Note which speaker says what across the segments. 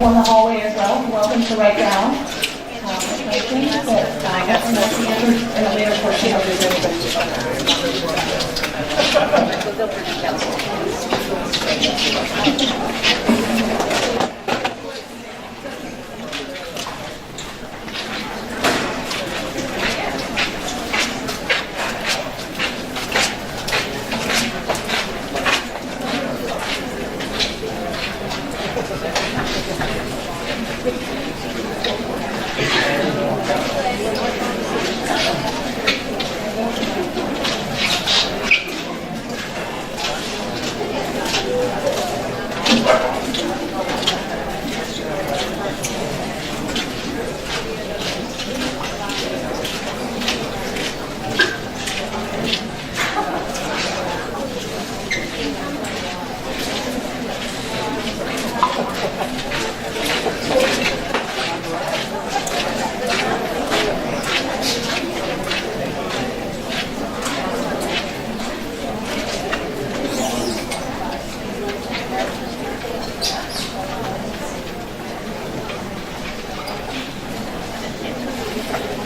Speaker 1: In the hallway as well. Welcome to write down. I think that in a later portion of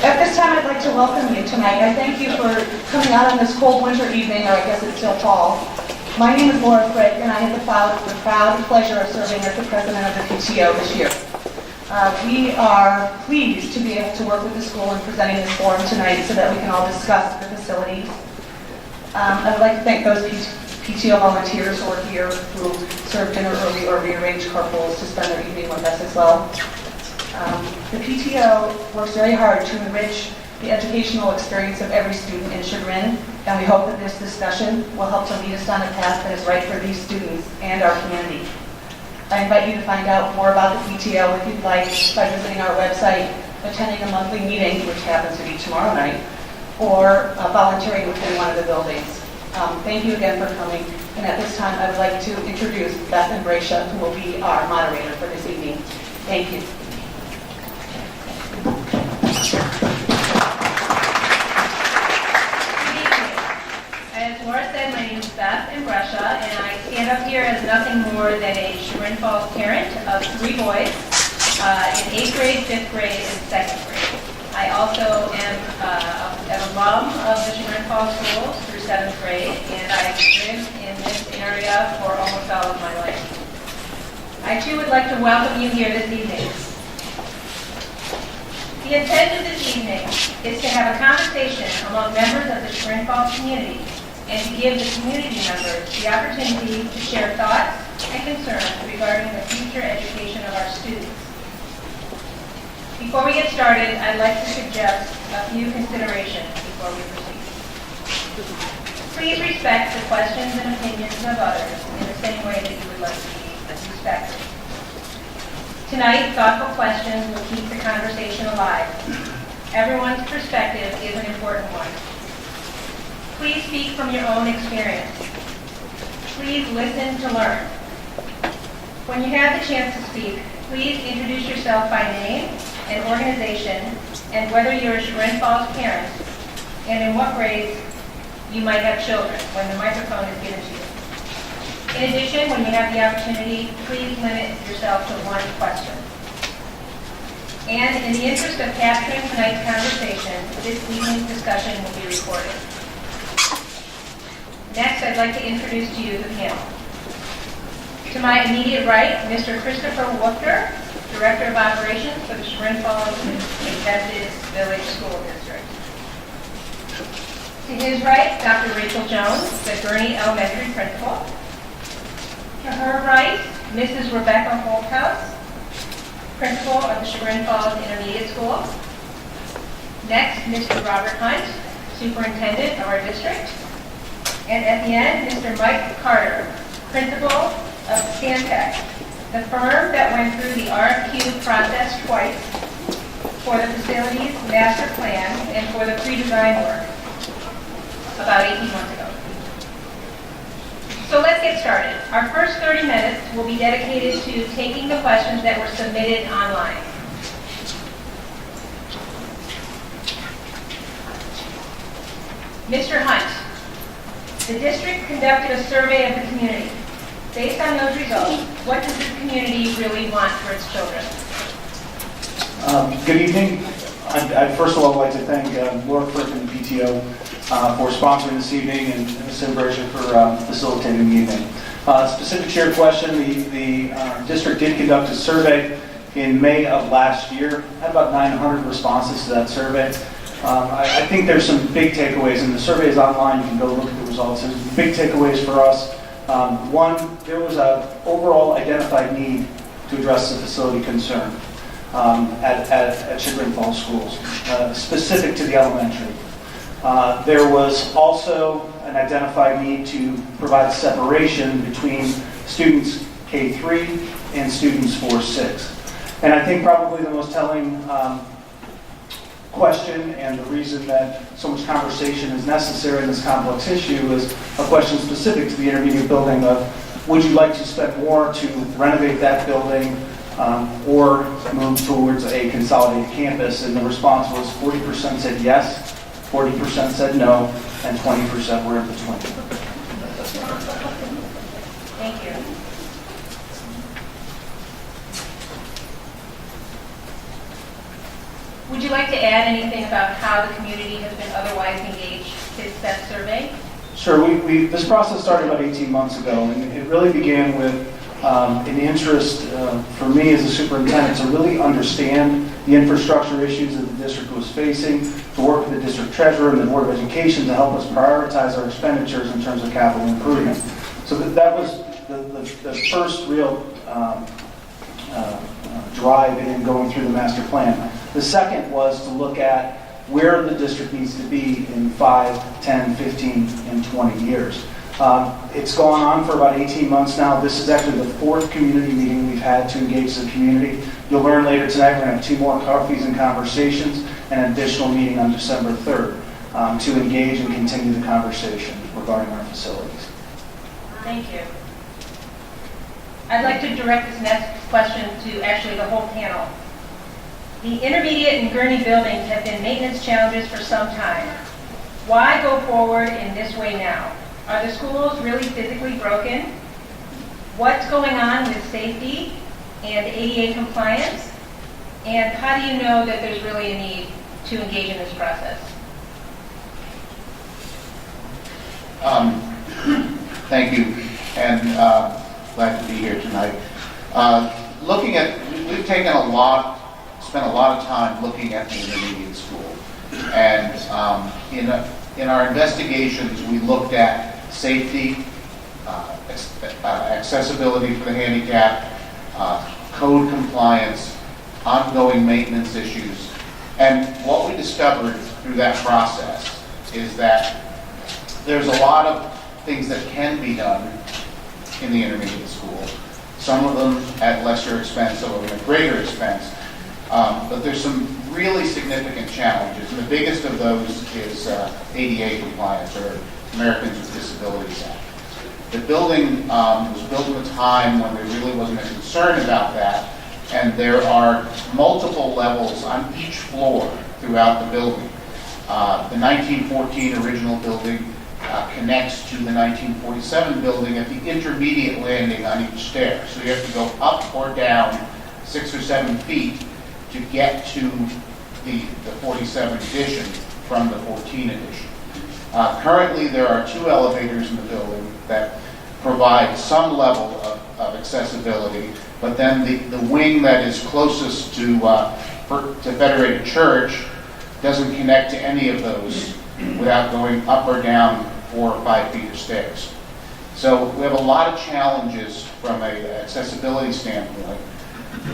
Speaker 1: At this time, I'd like to welcome you tonight. I thank you for coming out on this cold winter evening, or I guess it's still fall. My name is Laura Frick, and I have the proud pleasure of serving as the president of the PTO this year. We are pleased to be able to work with the school in presenting this forum tonight so that we can all discuss the facilities. I would like to thank those PTO volunteers who are here who served dinner early or rearranged carpools to spend their evening with us as well. The PTO works very hard to enrich the educational experience of every student in Chagrin, and we hope that this discussion will help to lead us down a path that is right for these students and our community. I invite you to find out more about the PTO if you'd like by visiting our website, attending a monthly meeting, which happens to be tomorrow night, or volunteering within one of the buildings. Thank you again for coming, and at this time I would like to introduce Beth and Bracia, who will be our moderator for this evening. Thank you.
Speaker 2: As Laura said, my name is Beth Bracia, and I stand up here as nothing more than a Chagrin Falls parent of 3 boys in 8th grade, 5th grade, and 2nd grade. I also am an alum of the Chagrin Falls schools through 7th grade, and I've lived in this area for almost all of my life. I too would like to welcome you here this evening. The intent of this evening is to have a conversation among members of the Chagrin Falls community and to give the community members the opportunity to share thoughts and concerns regarding the future education of our students. Before we get started, I'd like to suggest a few considerations before we proceed. Please respect the questions and opinions of others in the same way that you would like to be respected. Tonight, thoughtful questions will keep the conversation alive. Everyone's perspective is an important one. Please speak from your own experience. Please listen to learn. When you have the chance to speak, please introduce yourself by name and organization and whether you're a Chagrin Falls parent and in what grades you might have children when the microphone is given to you. In addition, when you have the opportunity, please limit yourself to 1 question. And in the interest of capturing tonight's conversation, this evening's discussion will be recorded. Next, I'd like to introduce to you the panel. To my immediate right, Mr. Christopher Woofter, Director of Operations for the Chagrin Falls Independent Village School District. To his right, Dr. Rachel Jones, the Gurney Elementary Principal. To her right, Mrs. Rebecca Holthouse, Principal of the Chagrin Falls Intermediate School. Next, Mr. Robert Hunt, Superintendent of our district. And at the end, Mr. Mike Carter, Principal of Stantec, the firm that went through the RFQ process twice for the facilities master plan and for the pre-design work about 18 months ago. So let's get started. Our first 30 minutes will be dedicated to taking the questions that were submitted online. Mr. Hunt, the district conducted a survey of the community. Based on those results, what does the community really want for its children?
Speaker 3: Good evening. I'd first of all like to thank Laura Frick and the PTO for sponsoring this evening and Ms. Imbrascia for facilitating the evening. Specific to your question, the district did conduct a survey in May of last year. Had about 900 responses to that survey. I think there's some big takeaways, and the survey is online. You can go look at the results. There's big takeaways for us. One, there was an overall identified need to address the facility concern at Chagrin Falls Schools, specific to the elementary. There was also an identified need to provide separation between students K-3 and students 4-6. And I think probably the most telling question, and the reason that so much conversation is necessary in this complex issue, is a question specific to the intermediate building of, would you like to spend more to renovate that building or move towards a consolidated campus? And the response was 40% said yes, 40% said no, and 20% were in between.
Speaker 2: Thank you. Would you like to add anything about how the community has been otherwise engaged since that survey?
Speaker 3: Sure. This process started about 18 months ago, and it really began with an interest for me as a superintendent to really understand the infrastructure issues that the district was facing, to work with the district treasurer and the Board of Education to help us prioritize our expenditures in terms of capital improvement. So that was the first real drive in going through the master plan. The second was to look at where the district needs to be in 5, 10, 15, and 20 years. It's gone on for about 18 months now. This is actually the 4th community meeting we've had to engage the community. You'll learn later tonight we're going to have 2 more coffees and conversations and an additional meeting on December 3rd to engage and continue the conversation regarding our facilities.
Speaker 2: Thank you. I'd like to direct this next question to actually the whole panel. The intermediate and Gurney buildings have been maintenance challenges for some time. Why go forward in this way now? Are the schools really physically broken? What's going on with safety and ADA compliance? And how do you know that there's really a need to engage in this process?
Speaker 4: Thank you, and glad to be here tonight. We've spent a lot of time looking at the intermediate school, and in our investigations, we looked at safety, accessibility for the handicapped, code compliance, ongoing maintenance issues, and what we discovered through that process is that there's a lot of things that can be done in the intermediate school, some of them at lesser expense, some of them at greater expense, but there's some really significant challenges, and the biggest of those is ADA compliance, or Americans with Disabilities Act. The building was built at a time when there really wasn't a concern about that, and there are multiple levels on each floor throughout the building. The 1914 original building connects to the 1947 building at the intermediate landing on each stair. So you have to go up or down 6 or 7 feet to get to the 47 edition from the 14 edition. Currently, there are 2 elevators in the building that provide some level of accessibility, but then the wing that is closest to Federated Church doesn't connect to any of those without going up or down 4 or 5 feet of stairs. So we have a lot of challenges from an accessibility standpoint.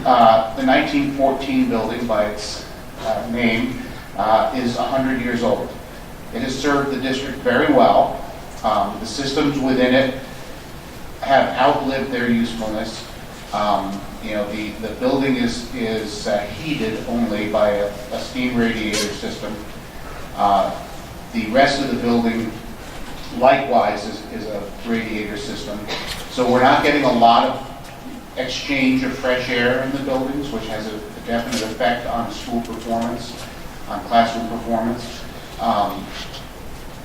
Speaker 4: The 1914 building, by its name, is 100 years old. It has served the district very well. The systems within it have outlived their usefulness. The building is heated only by a steam radiator system. The rest of the building, likewise, is a radiator system. So we're not getting a lot of exchange of fresh air in the buildings, which has a definite effect on school performance, on classroom performance.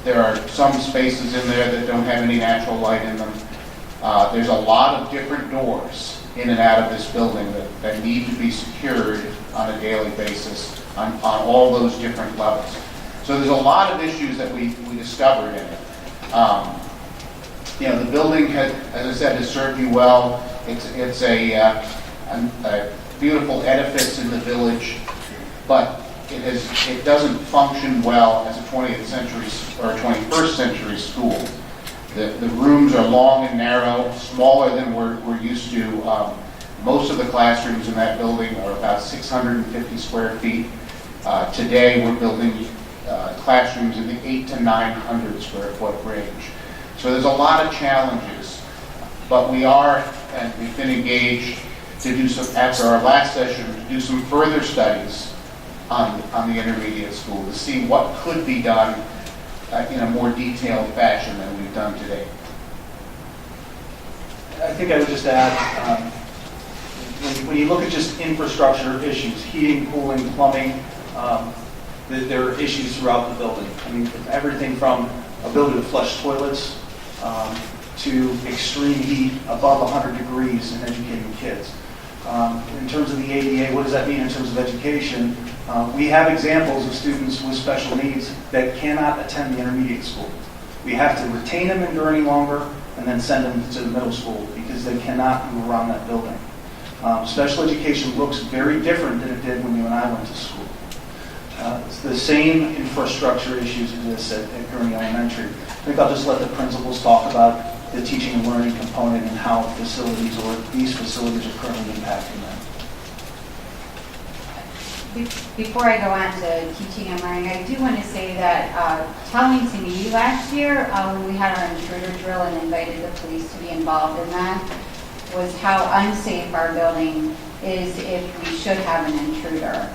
Speaker 4: There are some spaces in there that don't have any natural light in them. There's a lot of different doors in and out of this building that need to be secured on a daily basis on all those different levels. So there's a lot of issues that we discovered in it. The building has, as I said, has served you well. It's a beautiful edifice in the village, but it doesn't function well as a 20th century or 21st century school. The rooms are long and narrow, smaller than we're used to. Most of the classrooms in that building are about 650 square feet. Today, we're building classrooms in the 800 to 900 square foot range. So there's a lot of challenges, but we've been engaged to do some, after our last session, to do some further studies on the intermediate school to see what could be done in a more detailed fashion than we've done today.
Speaker 3: I think I would just add, when you look at just infrastructure issues, heating, cooling, plumbing, there are issues throughout the building. I mean, everything from ability to flush toilets to extreme heat above 100 degrees in educating kids. In terms of the ADA, what does that mean in terms of education? We have examples of students with special needs that cannot attend the intermediate school. We have to retain them in Gurnee longer and then send them to the middle school because they cannot move around that building. Special education looks very different than it did when you and I went to school. It's the same infrastructure issues exist at Gurnee Elementary. I think I'll just let the principals talk about the teaching and learning component and how facilities or these facilities are currently impacting them.
Speaker 5: Before I go on to teaching and learning, I do want to say that telling to me last year when we had our intruder drill and invited the police to be involved in that was how unsafe our building is if we should have an intruder.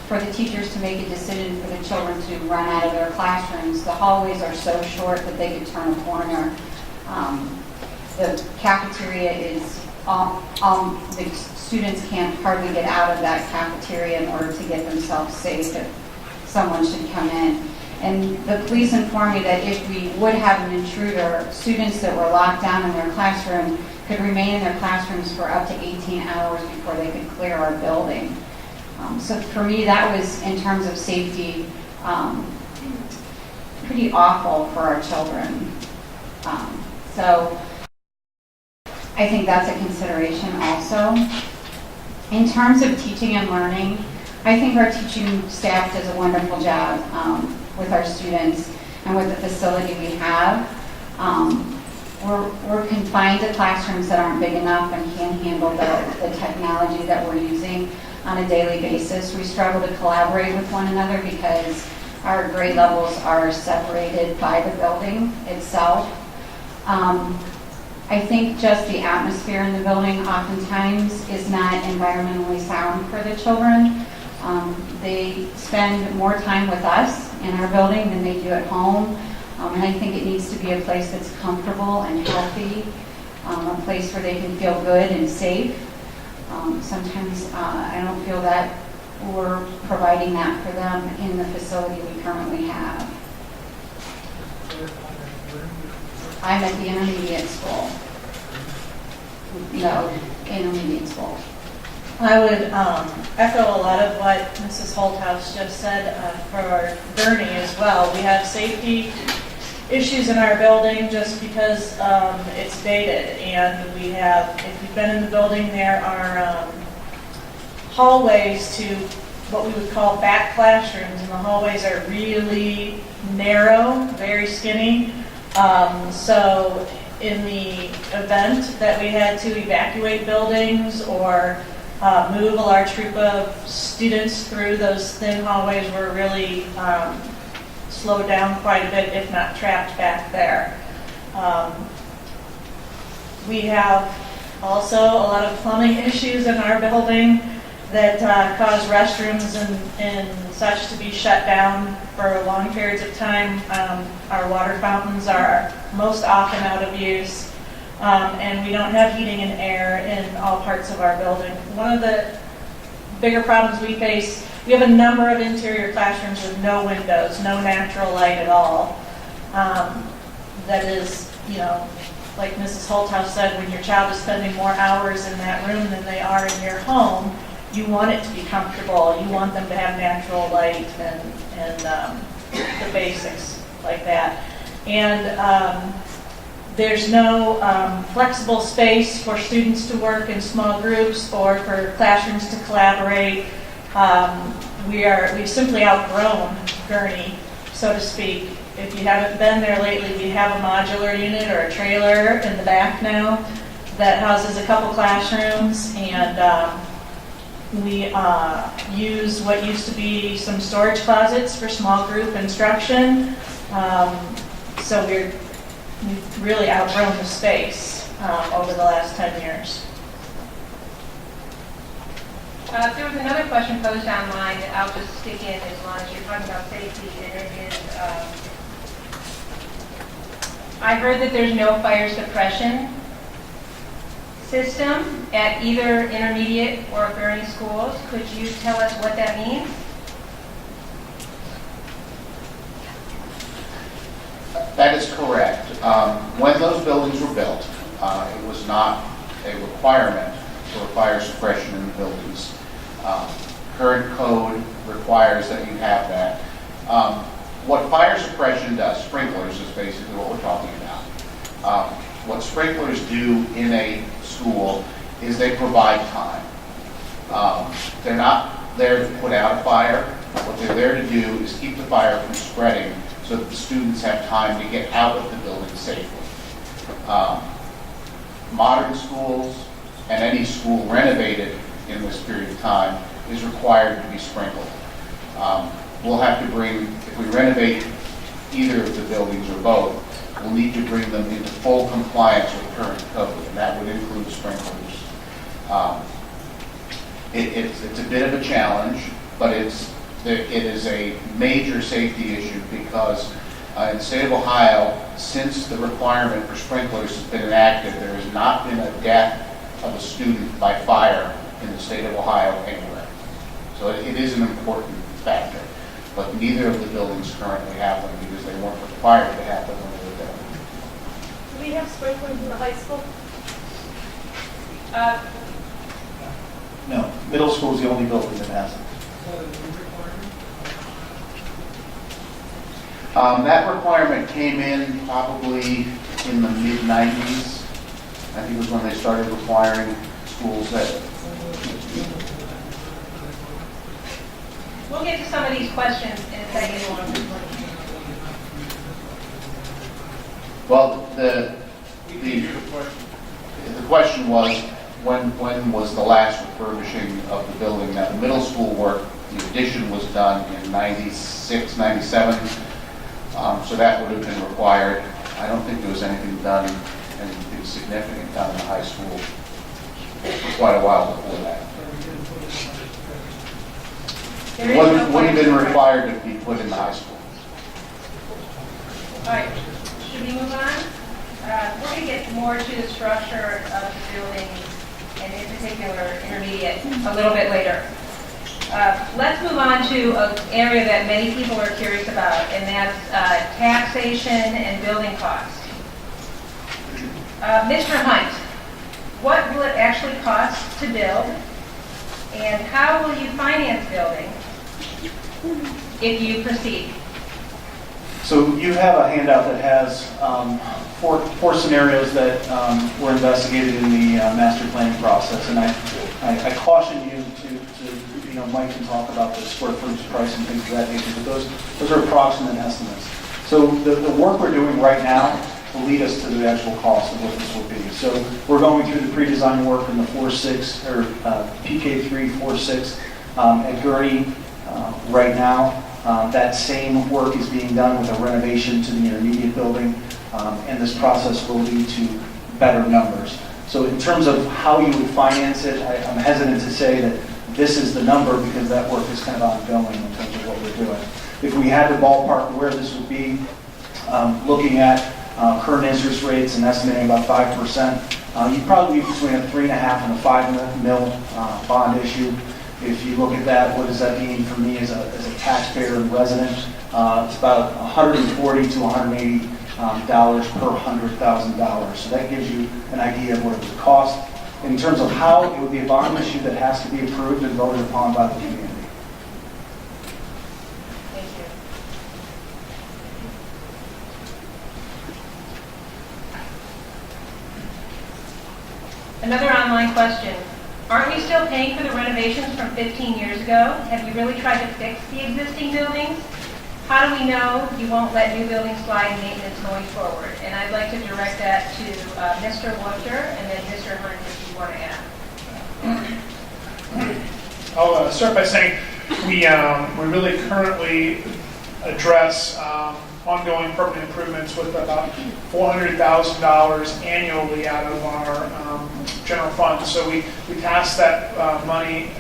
Speaker 5: For the teachers to make a decision for the children to run out of their classrooms, the hallways are so short that they could turn a corner. The cafeteria is, the students can't hardly get out of that cafeteria in order to get themselves safe if someone should come in. And the police informed me that if we would have an intruder, students that were locked down in their classroom could remain in their classrooms for up to 18 hours before they could clear our building. So for me, that was, in terms of safety, pretty awful for our children. So I think that's a consideration also. In terms of teaching and learning, I think our teaching staff does a wonderful job with our students and with the facility we have. We're confined to classrooms that aren't big enough and can't handle the technology that we're using on a daily basis. We struggle to collaborate with one another because our grade levels are separated by the building itself. I think just the atmosphere in the building oftentimes is not environmentally sound for the children. They spend more time with us in our building than they do at home. And I think it needs to be a place that's comfortable and healthy, a place where they can feel good and safe. Sometimes I don't feel that we're providing that for them in the facility we currently have. I'm at the intermediate school. No, intermediate school.
Speaker 6: I would echo a lot of what Mrs. Holthouse just said for Gurnee as well. We have safety issues in our building just because it's dated, and we have, if you've been in the building, there are hallways to what we would call back classrooms, and the hallways are really narrow, very skinny. So in the event that we had to evacuate buildings or move a large group of students through those thin hallways, we're really slowed down quite a bit, if not trapped back there. We have also a lot of plumbing issues in our building that cause restrooms and such to be shut down for long periods of time. Our water fountains are most often out of use, and we don't have heating and air in all parts of our building. One of the bigger problems we face, we have a number of interior classrooms with no windows, no natural light at all. That is, like Mrs. Holthouse said, when your child is spending more hours in that room than they are in your home, you want it to be comfortable. You want them to have natural light and the basics like that. And there's no flexible space for students to work in small groups or for classrooms to collaborate. We've simply outgrown Gurney, so to speak. If you haven't been there lately, we have a modular unit or a trailer in the back now that houses a couple classrooms, and we use what used to be some storage closets for small group instruction. So we've really outgrown the space over the last 10 years.
Speaker 2: There was another question posed online that I'll just stick in as long as you're talking about safety, and it is, I heard that there's no fire suppression system at either intermediate or Gurney schools. Could you tell us what that means?
Speaker 4: That is correct. When those buildings were built, it was not a requirement for fire suppression in the buildings. Current code requires that you have that. What fire suppression does, sprinklers is basically what we're talking about. What sprinklers do in a school is they provide time. They're not there to put out a fire. What they're there to do is keep the fire from spreading so that the students have time to get out of the building safely. Modern schools and any school renovated in this period of time is required to be sprinkled. We'll have to bring, if we renovate either of the buildings or both, we'll need to bring them into full compliance with current code, and that would include sprinklers. It's a bit of a challenge, but it is a major safety issue because in the state of Ohio, since the requirement for sprinklers has been enacted, there has not been a death of a student by fire in the state of Ohio anywhere. So it is an important factor, but neither of the buildings currently have them because they weren't required to have them when they were built.
Speaker 7: Do we have sprinklers in the high school?
Speaker 3: No, middle school is the only building that has it. That requirement came in probably in the mid-90s. I think it was when they started requiring schools that.
Speaker 2: We'll get to some of these questions in a second.
Speaker 4: Well, the question was, when was the last refurbishing of the building? Now, the middle school work, the addition was done in 96, 97, so that would have been required. I don't think there was anything done, anything significant done in the high school for quite a while before that.
Speaker 2: There
Speaker 4: It
Speaker 2: is no
Speaker 4: wouldn't have been
Speaker 2: fire
Speaker 4: required to be put in the high school.
Speaker 2: All right, should we move on? We're going to get more to the structure of the buildings, and in particular, intermediate, a little bit later. Let's move on to an area that many people are curious about, and that's taxation and building costs. Mr. Hunt, what will it actually cost to build, and how will you finance building if you proceed?
Speaker 3: So you have a handout that has four scenarios that were investigated in the master planning process, and I caution you to Mike can talk about the square footage price and things of that nature, but those are approximate estimates. So the work we're doing right now will lead us to the actual cost of what this will be. So we're going through the pre-design work in the 4-6 or PK3 4-6 at Gurney right now. That same work is being done with a renovation to the intermediate building, and this process will lead to better numbers. So in terms of how you would finance it, I'm hesitant to say that this is the number because that work is kind of ongoing in terms of what we're doing. If we had to ballpark where this would be, looking at current interest rates and estimating about 5%, you'd probably be between a 3.5 and a 5 mil bond issue. If you look at that, what does that mean for me as a taxpayer and resident? It's about $140,000 to dollars per $100,000. So that gives you an idea of what it would cost. In terms of how, it would be a bond issue that has to be approved and voted upon by the community.
Speaker 2: Thank you. Another online question. Aren't we still paying for the renovations from 15 years ago? Have you really tried to fix the existing buildings? How do we know you won't let new buildings slide in maintenance going forward? And I'd like to direct that to Mr. Wooster and then Mr. Hunt if you want to add.
Speaker 8: I'll start by saying we really currently address ongoing permanent improvements with about $400,000 annually out of our general fund. So we pass that money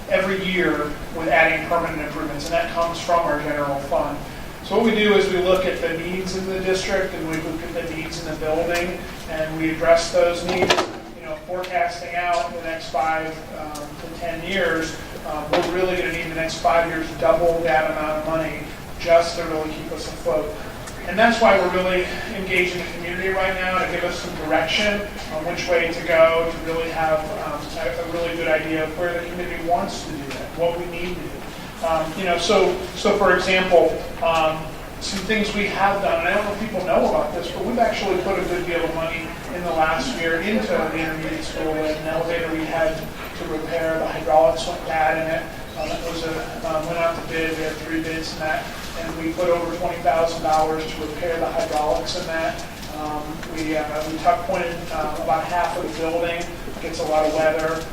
Speaker 8: every year with adding permanent improvements, and that comes from our general fund. So what we do is we look at the needs in the district and we look at the needs in the building, and we address those needs. Forecasting out the next 5 to 10 years, we're really going to need the next 5 years to double that amount of money just to really keep us afloat. And that's why we're really engaging the community right now to give us some direction on which way to go, to really have a really good idea of where the community wants to do that, what we need to do. So for example, some things we have done, and I don't know if people know about this, but we've actually put a good deal of money in the last year into the intermediate school. An elevator we had to repair, the hydraulics went bad in it. That was went out to bid. We had 3 bids in that, and we put over $20,000 to repair the hydraulics in that. We tuck pointed about half of the building. Gets a lot of weather,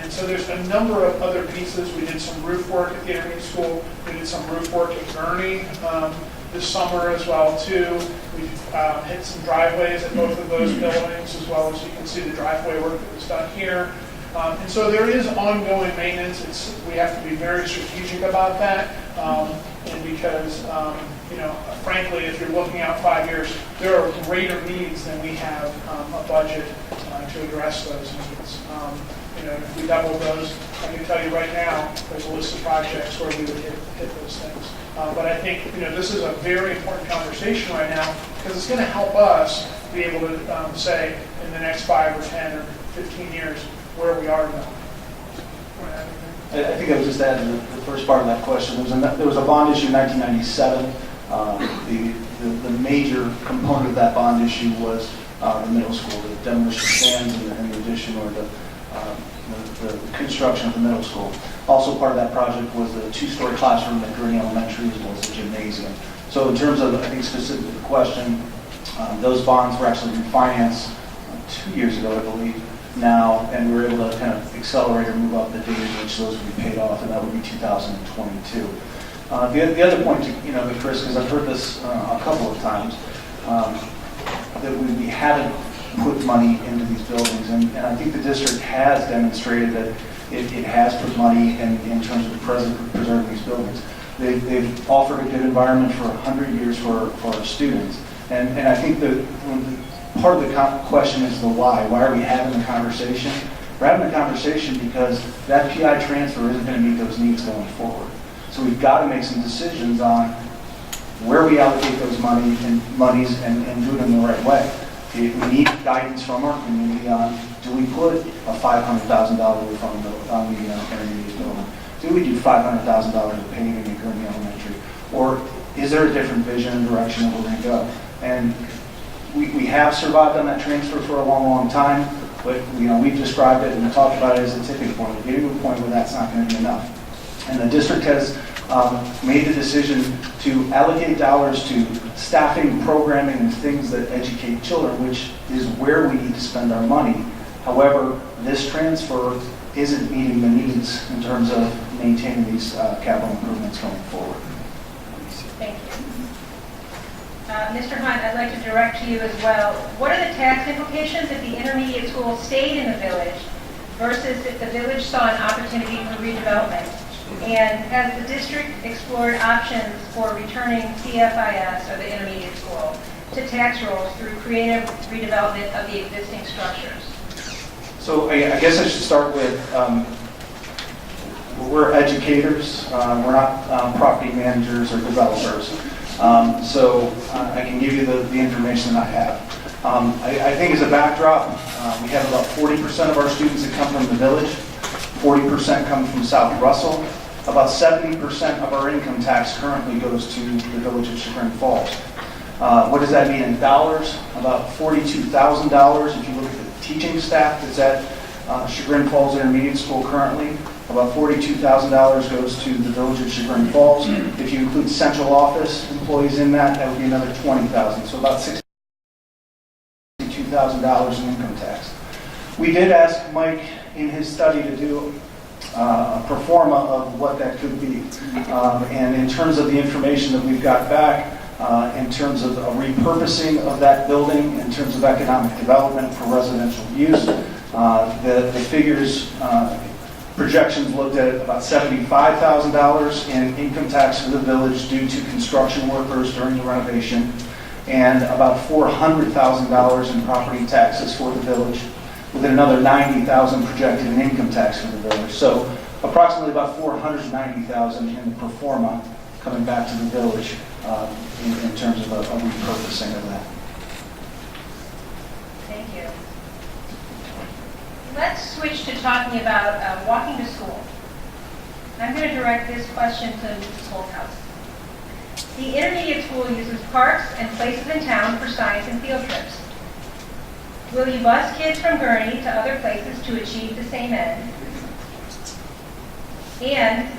Speaker 8: and so there's a number of other pieces. We did some roof work at the intermediate school. We did some roof work at Gurney this summer as well too. We hit some driveways at both of those buildings, as well as you can see the driveway work that was done here. And so there is ongoing maintenance. We have to be very strategic about that, and because frankly, if you're looking out 5 years, there are greater needs than we have a budget to address those needs. If we double those, I can tell you right now, there's a list of projects where we would hit those things. But I think this is a very important conversation right now, because it's going to help us be able to say in the next 5 or 10 or 15 years where we are now.
Speaker 3: I think I would just add to the first part of that question. There was a bond issue in 1997. The major component of that bond issue was the middle school, the demolition plans and the addition or the construction of the middle school. Also part of that project was the 2-story classroom at Gurney Elementary, as well as the gymnasium. So in terms of, I think, specific to the question, those bonds were actually refinanced 2 years ago, I believe, now, and we were able to kind of accelerate or move up the date in which those would be paid off, and that would be 2022. The other point, Chris, because I've heard this a couple of times, that we haven't put money into these buildings, and I think the district has demonstrated that it has put money in terms of preserving these buildings. They've offered a good environment for 100 years for our students, and I think that part of the question is the why. Why are we having the conversation? We're having the conversation because that PI transfer isn't going to meet those needs going forward. So we've got to make some decisions on where we allocate those monies and do it in the right way. We need guidance from our community on, do we put a $500,000 roof on the intermediate building? Do we do $500,000 of paving at Gurney Elementary? Or is there a different vision and direction that we're going to go? And we have survived on that transfer for a long, long time, but we've described it and talked about it as a tipping point. We're getting to a point where that's not going to be enough. And the district has made the decision to allocate dollars to staffing, programming, and things that educate children, which is where we need to spend our money. However, this transfer isn't meeting the needs in terms of maintaining these capital improvements going forward.
Speaker 2: Thank you. Mr. Hunt, I'd like to direct to you as well. What are the tax implications if the intermediate school stayed in the village versus if the village saw an opportunity for redevelopment? And has the district explored options for returning CFIS, or the intermediate school, to tax rolls through creative redevelopment of the existing structures?
Speaker 3: So I guess I should start with, we're educators, we're not property managers or developers. So I can give you the information that I have. I think as a backdrop, we have about 40% of our students that come from the village, 40% come from South Russell. About 70% of our income tax currently goes to the village of Chagrin Falls. What does that mean in dollars? About $42,000 if you look at the teaching staff that's at Chagrin Falls Intermediate School currently. About $42,000 goes to the village of Chagrin Falls. If you include central office employees in that, that would be another $20,000. So about $62,000 in income tax. We did ask Mike in his study to do a pro forma of what that could be. And in terms of the information that we've got back, in terms of a repurposing of that building, in terms of economic development for residential use, the figures, projections looked at about $75,000 in income tax for the village due to construction workers during the renovation, and about $400,000 in property taxes for the village, with another $90,000 projected in income tax for the village. So approximately about $490,000 in the pro forma coming back to the village in terms of a repurposing of that.
Speaker 2: Thank you. Let's switch to talking about walking to school. I'm going to direct this question to Mrs. Holthouse. The intermediate school uses parks and places in town for science and field trips. Will you bus kids from Gurnee to other places to achieve the same end? And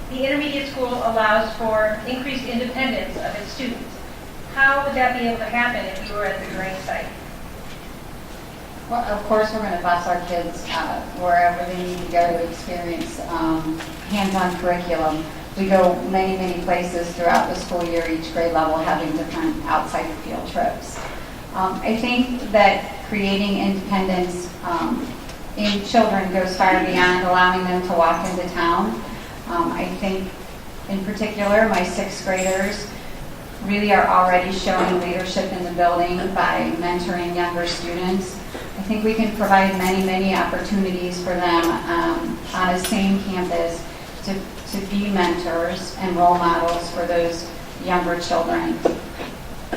Speaker 2: the intermediate school allows for increased independence of its students. How would that be able to happen if you were at the Gurnee site?
Speaker 5: Well, of course, we're going to bus our kids wherever they need to go to experience hands-on curriculum. We go many, many places throughout the school year, each grade level having different outside field trips. I think that creating independence in children goes far beyond allowing them to walk into town. I think, in particular, my sixth graders really are already showing leadership in the building by mentoring younger students. I think we can provide many, many opportunities for them on a same campus to be mentors and role models for those younger children.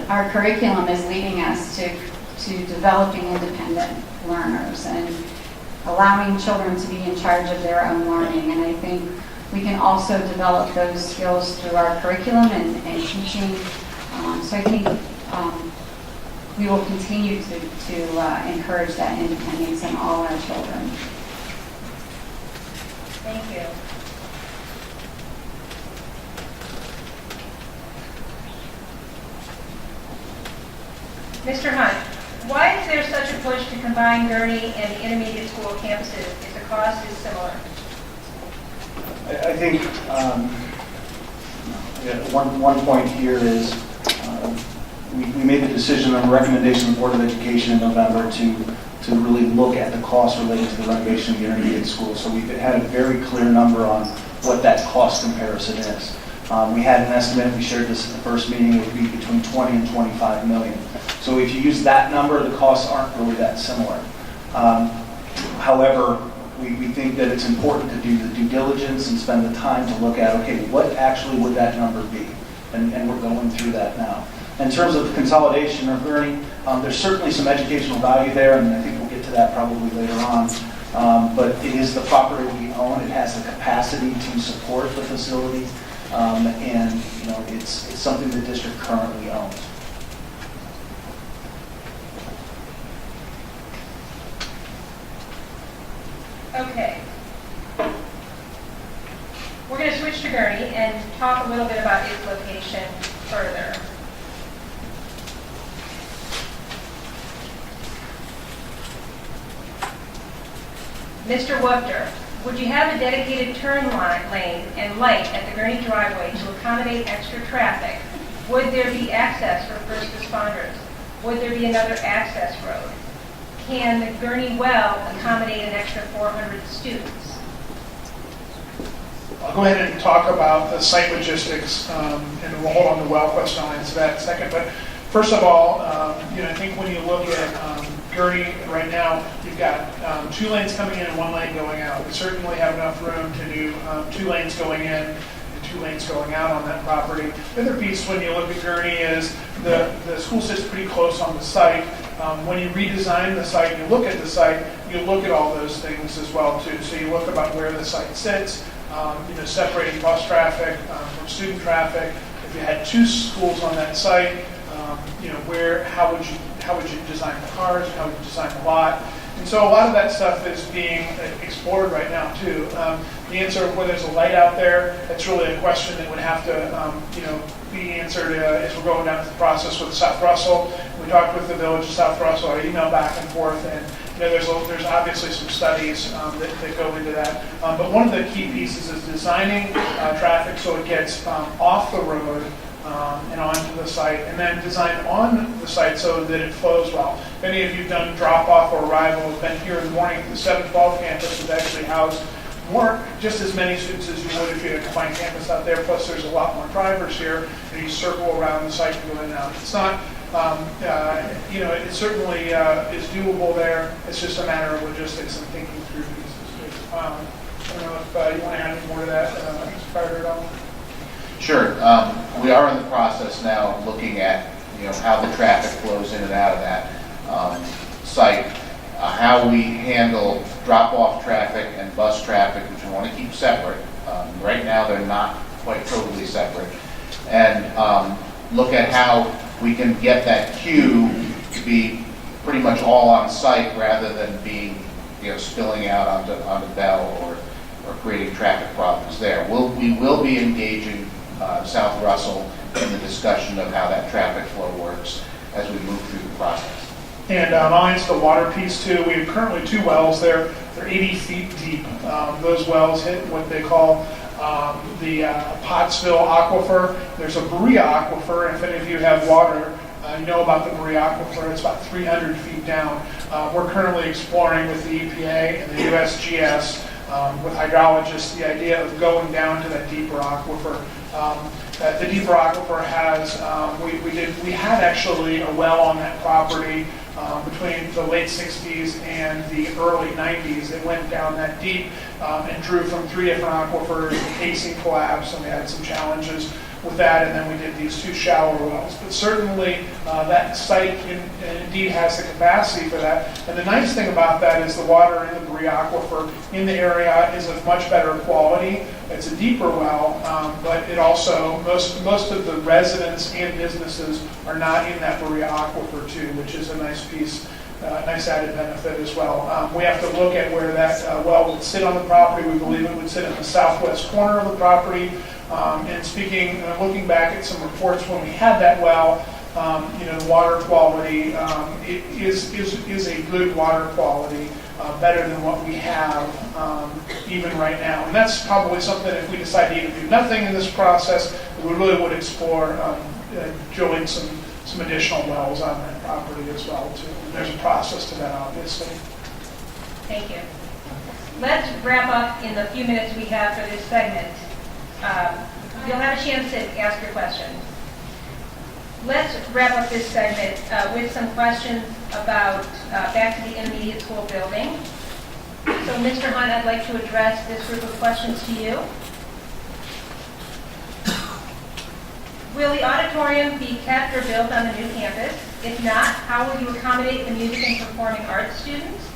Speaker 5: Our curriculum is leading us to developing independent learners and allowing children to be in charge of their own learning. And I think we can also develop those skills through our curriculum and teaching. So I think we will continue to encourage that independence in all our children.
Speaker 2: Thank you. Mr. Hunt, why is there such a push to combine Gurnee and the intermediate school campuses if the cost is similar?
Speaker 3: I think one point here is we made the decision on recommendation of the Board of Education in November to really look at the costs related to the renovation of the intermediate school. So we've had a very clear number on what that cost comparison is. We had an estimate, we shared this at the first meeting, it would be between 20 and 25 million. So if you use that number, the costs aren't really that similar. However, we think that it's important to do the due diligence and spend the time to look at, okay, what actually would that number be? And we're going through that now. In terms of consolidation or learning, there's certainly some educational value there, and I think we'll get to that probably later on. But it is the property we own. It has the capacity to support the facility, and it's something the district currently owns.
Speaker 2: Okay. We're going to switch to Gurnee and talk a little bit about its location further. Mr. Wubter, would you have a dedicated turn lane and light at the Gurnee driveway to accommodate extra traffic? Would there be access for first responders? Would there be another access road? Can the Gurnee well accommodate an extra 400 students?
Speaker 8: I'll go ahead and talk about the site logistics, and we'll hold on the well question, I'll answer that in a second. But first of all, I think when you look at Gurnee right now, you've got 2 lanes coming in and 1 lane going out. We certainly have enough room to do 2 lanes going in and 2 2 lanes going out on that property. The other piece, when you look at Gurnee, is the school sits pretty close on the site. When you redesign the site, you look at the site, you look at all those things as well too. So you look about where the site sits, separating bus traffic from student traffic. If you had 2 schools on that site, how would you design the cars? How would you design the lot? And so a lot of that stuff is being explored right now too. The answer of whether there's a light out there, that's really a question that would have to, be answered as we're going down the process with South Russell. We talked with the village of South Russell, I emailed back and forth, and there's obviously some studies that go into that. But one of the key pieces is designing traffic so it gets off the road and onto the site, and then design on the site so that it flows well. If any of you have done drop-off or arrival, have been here in the morning, the 712 campus is actually housed just as many students as you would if you had a combined campus out there, plus there's a lot more drivers here, and you circle around the site and go in and out. It's not, it certainly is doable there. It's just a matter of logistics and thinking through pieces. I don't know if you want to add any more to that, Mr. Carter, at all?
Speaker 4: Sure. We are in the process now of looking at, how the traffic flows in and out of that site, how we handle drop-off traffic and bus traffic, which we want to keep separate. Right now, they're not quite totally separate. And look at how we can get that queue to be pretty much all on site rather than being, spilling out onto Bell or creating traffic problems there. We will be engaging South Russell in the discussion of how that traffic flow works as we move through the process.
Speaker 8: And I'll answer the water piece too. We have currently 2 wells there. They're 80 feet deep. Those wells hit what they call the Pottsville Aquifer. There's a Berea Aquifer, and if any of you have water, you know about the Berea Aquifer. It's about 300 feet down. We're currently exploring with the EPA and the USGS with hydrologists the idea of going down to that deeper aquifer. The deeper aquifer has, we had actually a well on that property between the late 60s and the early 90s. It went down that deep and drew from 3 different aquifers. The casing collapsed, and we had some challenges with that, and then we did these 2 shallower wells. But certainly that site indeed has the capacity for that. And the nice thing about that is the water in the Berea Aquifer in the area is of much better quality. It's a deeper well, but it also, most of the residents and businesses are not in that Berea Aquifer too, which is a nice piece, nice added benefit as well. We have to look at where that well would sit on the property. We believe it would sit in the southwest corner of the property. And looking back at some reports when we had that well, the water quality is a good water quality, better than what we have even right now. And that's probably something, if we decide to even do nothing in this process, we really would explore drilling some additional wells on that property as well too. And there's a process to that, obviously.
Speaker 2: Thank you. Let's wrap up in the few minutes we have for this segment. You'll have a chance to ask your questions. Let's wrap up this segment with some questions about back to the intermediate school building. So, Mr. Hunt, I'd like to address this group of questions to you. Will the auditorium be kept or built on the new campus? If not, how will you accommodate the music and performing arts students?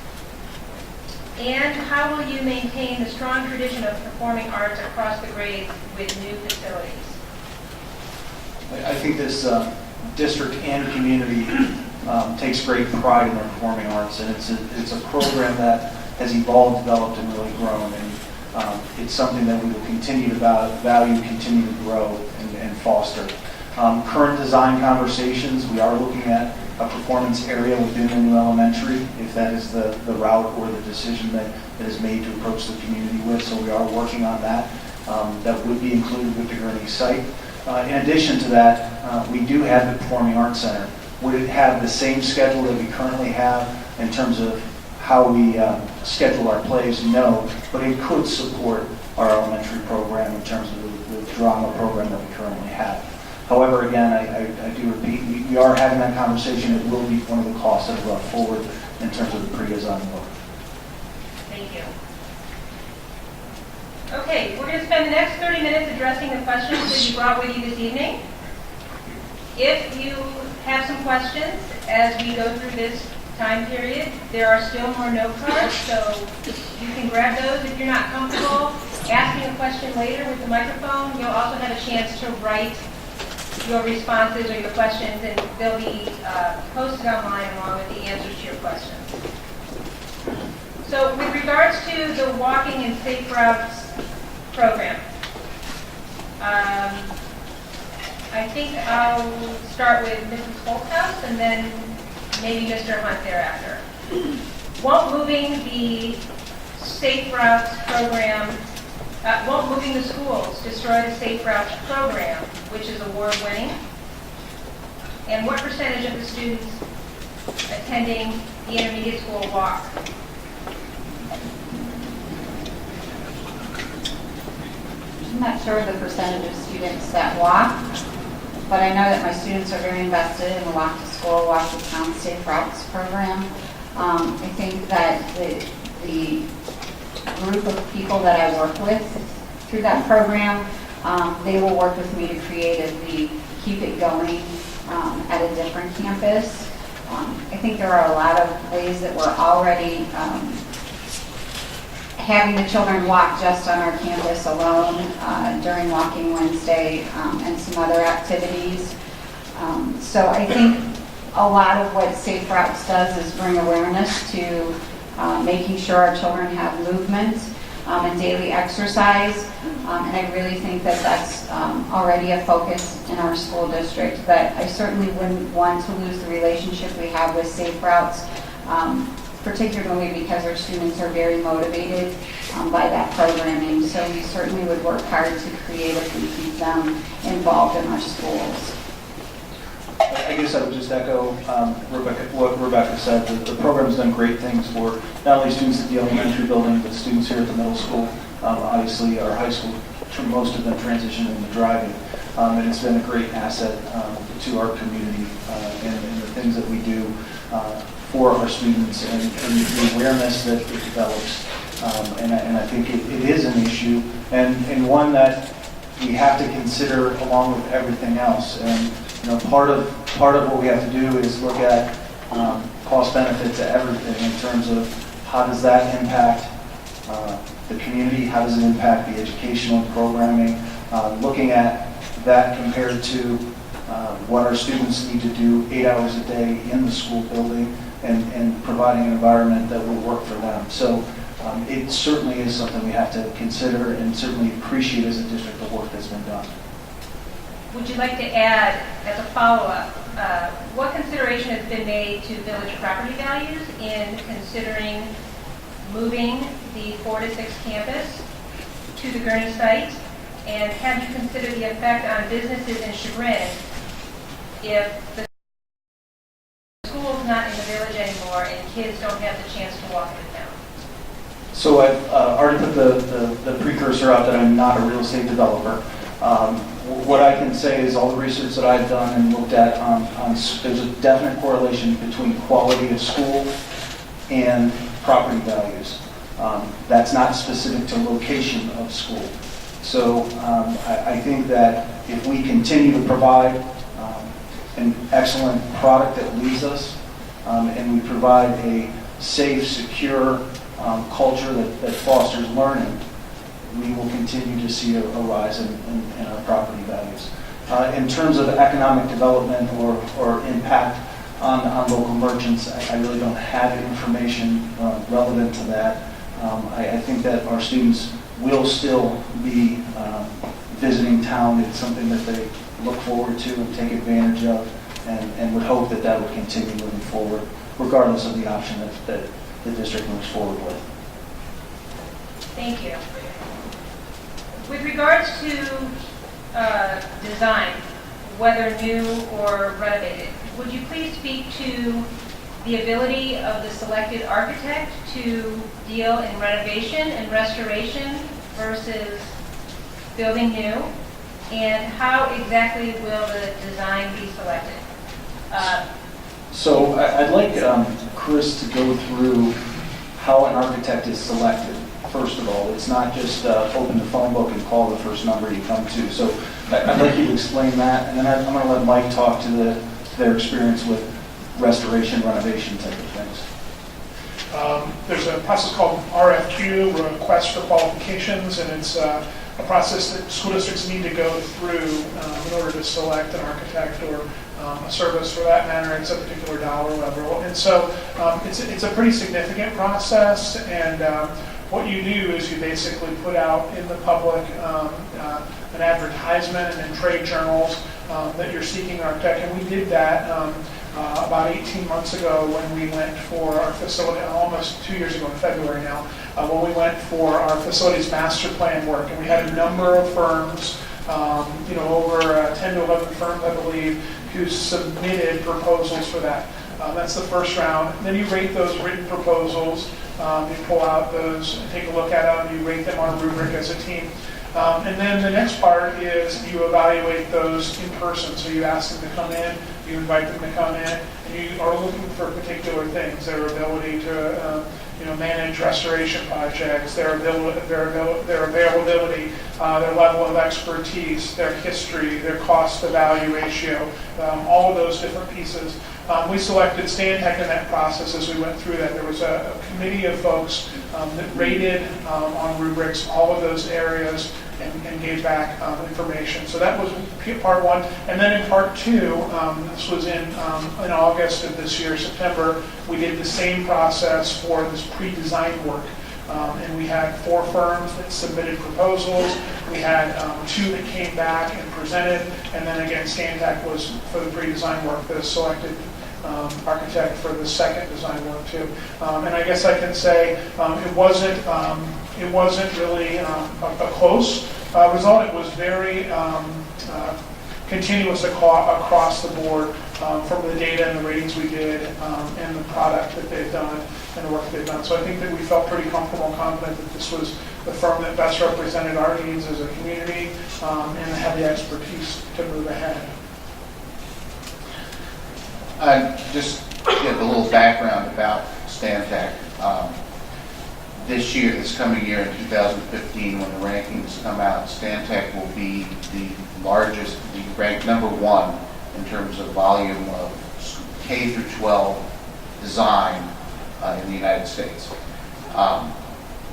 Speaker 2: And how will you maintain the strong tradition of performing arts across the grades with new facilities?
Speaker 3: I think this district and community takes great pride in their performing arts, and it's a program that has evolved, developed, and really grown. And it's something that we will continue to value, continue to grow, and foster. Current design conversations, we are looking at a performance area within the new elementary, if that is the route or the decision that is made to approach the community with. So we are working on that. That would be included with the Gurnee site. In addition to that, we do have the Performing Arts Center. Would it have the same schedule that we currently have in terms of how we schedule our plays? No, but it could support our elementary program in terms of the drama program that we currently have. However, again, I do repeat, we are having that conversation. It will be one of the costs that are brought forward in terms of the pre-design work.
Speaker 2: Thank you. Okay, we're going to spend the next 30 minutes addressing the questions that you brought with you this evening. If you have some questions as we go through this time period, there are still more note cards, so you can grab those. If you're not comfortable asking a question later with the microphone, you'll also have a chance to write your responses or your questions, and they'll be posted online along with the answers to your questions. So with regards to the Walking and Safe Routes program, I think I'll start with Mrs. Holthouse and then maybe Mr. Hunt thereafter. Won't moving the Safe Routes program, won't moving the schools destroy the Safe Routes program, which is award-winning? And what percentage of the students attending the intermediate school walk?
Speaker 5: I'm not sure of the percentage of students that walk, but I know that my students are very invested in the Walk to School, Walk to Town Safe Routes program. I think that the group of people that I work with through that program, they will work with me to creatively keep it going at a different campus. I think there are a lot of ways that we're already having the children walk just on our campus alone during Walking Wednesday and some other activities. So I think a lot of what Safe Routes does is bring awareness to making sure our children have movement and daily exercise. And I really think that that's already a focus in our school district. But I certainly wouldn't want to lose the relationship we have with Safe Routes, particularly because our students are very motivated by that programming. So we certainly would work hard to creatively keep them involved in our schools.
Speaker 3: I guess I would just echo what Rebecca said. The program's done great things for not only students at the elementary building, but students here at the middle school. Obviously, our high school, most of them transitioned into driving. And it's been a great asset to our community and the things that we do for our students and the awareness that it develops. And I think it is an issue and one that we have to consider along with everything else. And part of what we have to do is look at cost benefit to everything in terms of how does that impact the community, how does it impact the educational programming, looking at that compared to what our students need to do 8 hours a day in the school building and providing an environment that will work for them. So it certainly is something we have to consider and certainly appreciate as a district the work that's been done.
Speaker 2: Would you like to add, as a follow-up, what consideration has been made to village property values in considering moving the 4 to 6 campus to the Gurney site? And have you considered the effect on businesses in Chagrin if the school's not in the village anymore and kids don't have the chance to walk into town?
Speaker 3: So I've already put the precursor out that I'm not a real estate developer. What I can say is all the research that I've done and looked at, there's a definite correlation between quality of school and property values. That's not specific to location of school. So I think that if we continue to provide an excellent product that leads us and we provide a safe, secure culture that fosters learning, we will continue to see a rise in our property values. In terms of economic development or impact on local merchants, I really don't have information relevant to that. I think that our students will still be visiting town. It's something that they look forward to and take advantage of and would hope that that would continue moving forward, regardless of the option that the district moves forward with.
Speaker 2: Thank you. With regards to design, whether new or renovated, would you please speak to the ability of the selected architect to deal in renovation and restoration versus building new? And how exactly will the design be selected?
Speaker 3: So I'd like Chris to go through how an architect is selected first of all. It's not just open the phone book and call the first number you come to. So I'd like you to explain that, and then I'm going to let Mike talk to their experience with restoration, renovation type of things.
Speaker 8: There's a process called RFQ, Request for Qualifications, and it's a process that school districts need to go through in order to select an architect or a service for that matter. It's a particular dollar level. And so it's a pretty significant process, and what you do is you basically put out in the public an advertisement and in trade journals that you're seeking an architect, and we did that about 18 months ago when we went for our facility, almost 2 years ago in February now, when we went for our facilities master plan work. And we had a number of firms, over 10 to 11 firms, I believe, who submitted proposals for that. That's the first round. Then you rate those written proposals. You pull out those, take a look at them, you rate them on a rubric as a team. And then the next part is you evaluate those in person. So you ask them to come in, you invite them to come in, and you are looking for particular things: their ability to manage restoration projects, their availability, their level of expertise, their history, their cost to value ratio, all of those different pieces. We selected Stantec in that process as we went through that. There was a committee of folks that rated on rubrics all of those areas and gave back information. So that was part one. And then in part two, this was in August of this year, September, we did the same process for this pre-design work. And we had 4 firms that submitted proposals. We had 2 that came back and presented. And then again, Stantec was for the pre-design work, the selected architect for the second design work too. And I guess I can say it wasn't really a close result. It was very continuous across the board from the data and the ratings we did and the product that they've done and the work they've done. So I think that we felt pretty comfortable and confident that this was the firm that best represented our needs as a community and had the expertise to move ahead.
Speaker 4: Just give a little background about Stantec. This coming year in 2015, when the rankings come out, Stantec will be the largest, ranked number 1 in terms of volume of K through 12 design in the United States.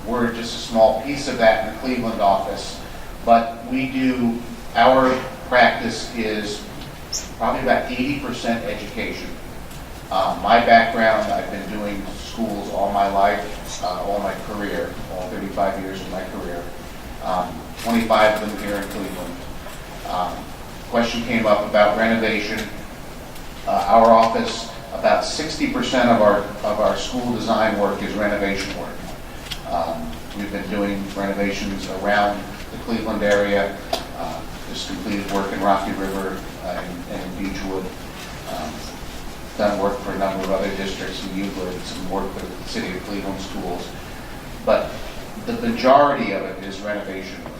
Speaker 4: We're just a small piece of that in the Cleveland office, but our practice is probably about 80% education. My background, I've been doing schools all my life, all my career, all 35 years of my career, 25 of them here in Cleveland. Question came up about renovation. Our office, about 60% of our school design work is renovation work. We've been doing renovations around the Cleveland area, just completed work in Rocky River and Beechwood. Done work for a number of other districts in Euclid, some work with the City of Cleveland schools. But the majority of it is renovation work.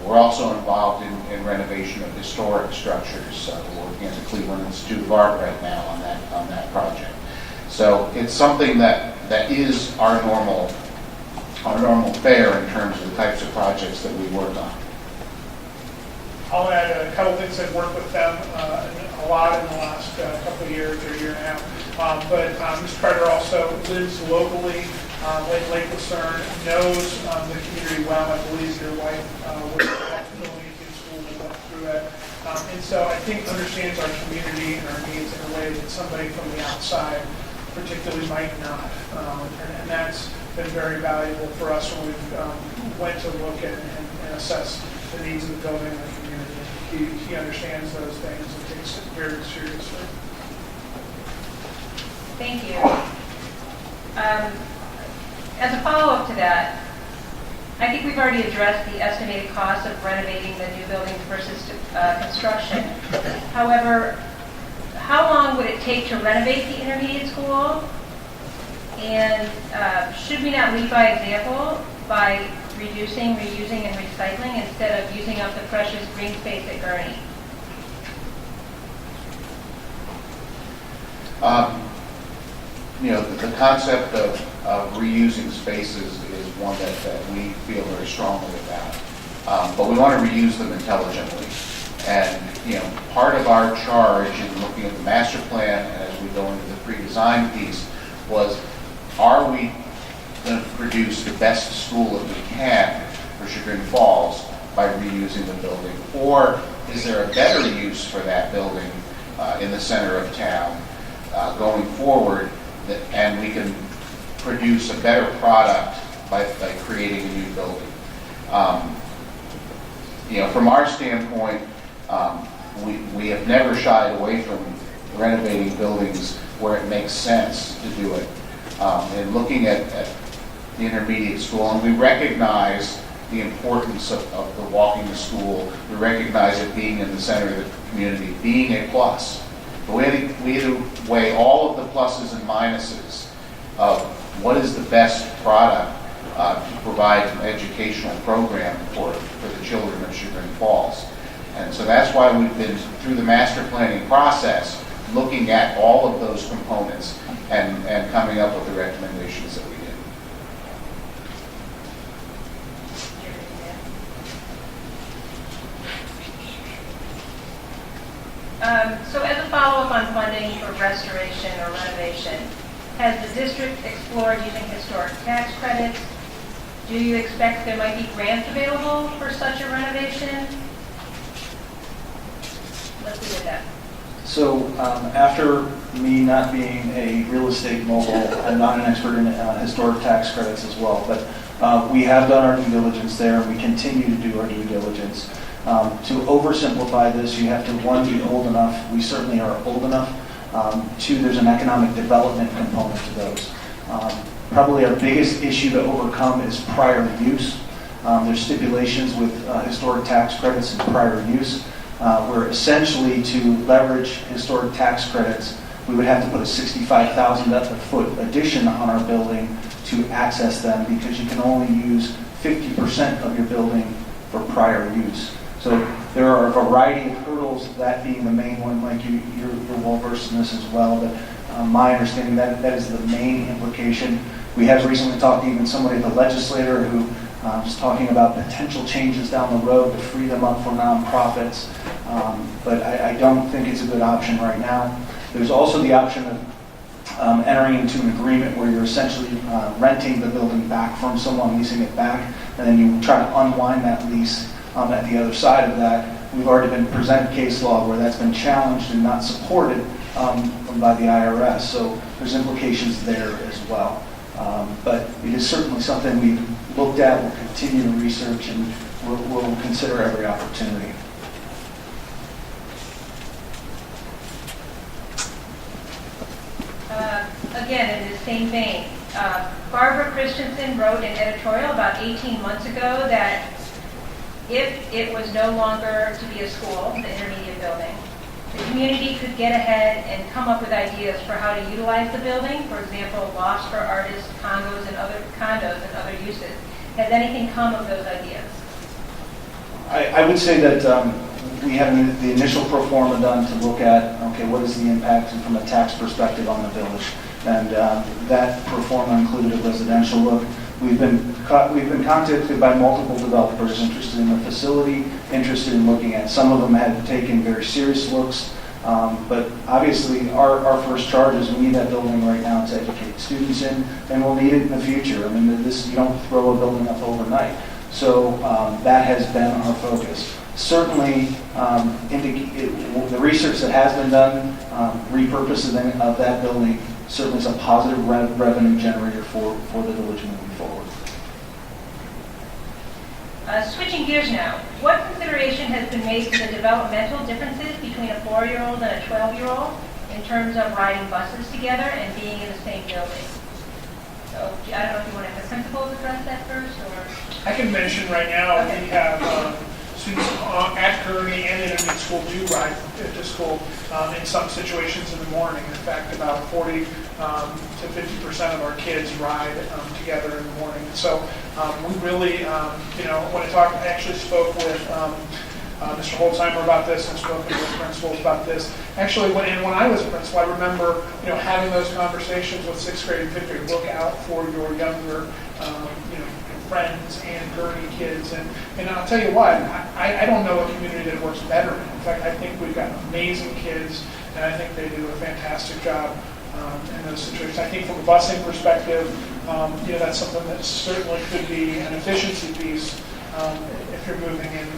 Speaker 4: We're also involved in renovation of historic structures. We're working at the Cleveland Institute of Art right now on that project. So it's something that is our normal fare in terms of the types of projects that we work on.
Speaker 8: I'll add a couple things. I've worked with them a lot in the last couple of years or year and a half. But Mr. Carter also lives locally, Lake Lucerne, knows the community well. I believe your wife was at Philadelphia School and went through it. And so I think understands our community and our needs in a way that somebody from the outside particularly might not. And that's been very valuable for us when we went to look at and assess the needs of the building and the community. He understands those things and takes it very seriously.
Speaker 2: Thank you. As a follow-up to that, I think we've already addressed the estimated cost of renovating the new buildings versus construction. However, how long would it take to renovate the intermediate school? And should we not lead by example by reducing, reusing, and recycling instead of using up the precious green space at Gurney?
Speaker 4: The concept of of reusing spaces is one that we feel very strongly about. But we want to reuse them intelligently. And, part of our charge in looking at the master plan and as we go into the pre-design piece was, are we going to produce the best school that we can for Chagrin Falls by reusing the building? Or is there a better use for that building in the center of town going forward, and we can produce a better product by creating a new building? From our standpoint, we have never shied away from renovating buildings where it makes sense to do it. And looking at the intermediate school, and we recognize the importance of the walking to school. We recognize it being in the center of the community, being a plus. But we had to weigh all of the pluses and minuses of what is the best product to provide an educational program for the children of Chagrin Falls. And so that's why we've been through the master planning process, looking at all of those components and coming up with the recommendations that we did.
Speaker 2: So as a follow-up on funding for restoration or renovation, has the district explored using historic tax credits? Do you expect there might be grants available for such a renovation? Let's leave it at that.
Speaker 3: So after me not being a real estate mogul, I'm not an expert in historic tax credits as well, but we have done our due diligence there, and we continue to do our due diligence. To oversimplify this, you have to, one, be old enough. We certainly are old enough. Two, there's an economic development component to those. Probably our biggest issue to overcome is prior use. There's stipulations with historic tax credits and prior use, where essentially to leverage historic tax credits, we would have to put a 65,000-foot addition on our building to access them, because you can only use 50% of your building for prior use. So there are a variety of hurdles, that being the main one. Mike, you're well versed in this as well, but my understanding that is the main implication. We have recently talked to even somebody, the legislator, who was talking about potential changes down the road to free them up for nonprofits, but I don't think it's a good option right now. There's also the option of entering into an agreement where you're essentially renting the building back from someone, leasing it back, and then you try to unwind that lease at the other side of that. We've already been presented case law where that's been challenged and not supported by the IRS, so there's implications there as well. But it is certainly something we've looked at, we'll continue to research, and we'll consider every opportunity.
Speaker 2: Again, in the same vein, Barbara Christensen wrote an editorial about 18 months ago that if it was no longer to be a school, the intermediate building, the community could get ahead and come up with ideas for how to utilize the building. For example, lofts for artists, condos and other uses. Has anything come of those ideas?
Speaker 3: I would say that we have the initial pro forma done to look at, okay, what is the impact from a tax perspective on the village? And that pro forma included a residential look. We've been contacted by multiple developers interested in the facility, interested in looking at. Some of them had taken very serious looks, but obviously our first charge is we need that building right now to educate students in, and we'll need it in the future. I mean, you don't throw a building up overnight. So that has been our focus. Certainly, the research that has been done, repurposing of that building, certainly is a positive revenue generator for the village moving forward.
Speaker 2: Switching gears now, what consideration has been made to the developmental differences between a 4-year-old and a 12-year-old in terms of riding buses together and being in the same building? So I don't know if you want to have the principals address that first, or?
Speaker 8: I can mention right now,
Speaker 2: Okay.
Speaker 8: we have students at Kearney and intermediate school do ride to school in some situations in the morning. In fact, about 40 to 50% of our kids ride together in the morning. So we really, when I actually spoke with Mr. Holzheimer about this, and spoken with principals about this. Actually, when I was a principal, I remember, having those conversations with 6th grade and 5th grade. Look out for your younger, friends and Gurney kids. And I'll tell you what, I don't know a community that works better. In fact, I think we've got amazing kids, and I think they do a fantastic job in those situations. I think from a busing perspective, that's something that certainly could be an efficiency piece if you're moving in,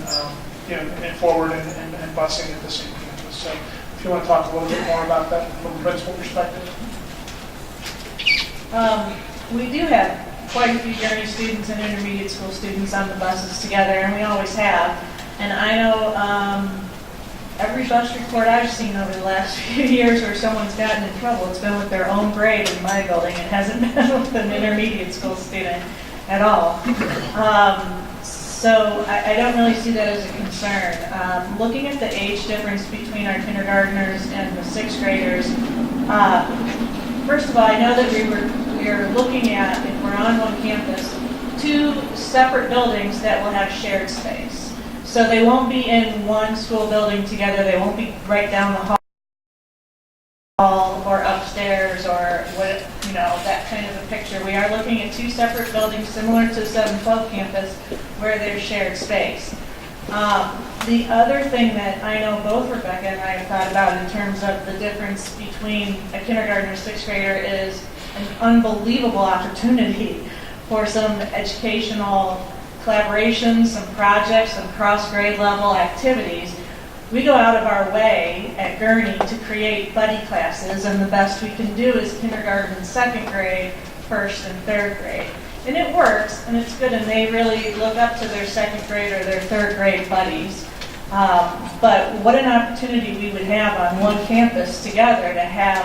Speaker 8: and forward and busing at the same campus. So if you want to talk a little bit more about that from a principal perspective.
Speaker 6: We do have quite a few Gurney students and intermediate school students on the buses together, and we always have. And I know every bus report I've seen over the last few years where someone's gotten in trouble, it's been with their own grade in my building. It hasn't been with an intermediate school student at all. So I don't really see that as a concern. Looking at the age difference between our kindergartners and the 6th graders, first of all, I know that we are looking at, if we're on one campus, 2 separate buildings that will have shared space. So they won't be in one school building together. They won't be right down the hall or upstairs or what, that kind of a picture. We are looking at 2 separate buildings similar to 712 campus where there's shared space. The other thing that I know both Rebecca and I have thought about in terms of the difference between a kindergartner and 6th grader is an unbelievable opportunity for some educational collaborations, some projects, some cross-grade level activities. We go out of our way at Gurney to create buddy classes, and the best we can do is kindergarten and 2nd grade, 1st and 3rd grade. And it works, and it's good, and they really look up to their 2nd grade or their 3rd grade buddies. But what an opportunity we would have on one campus together to have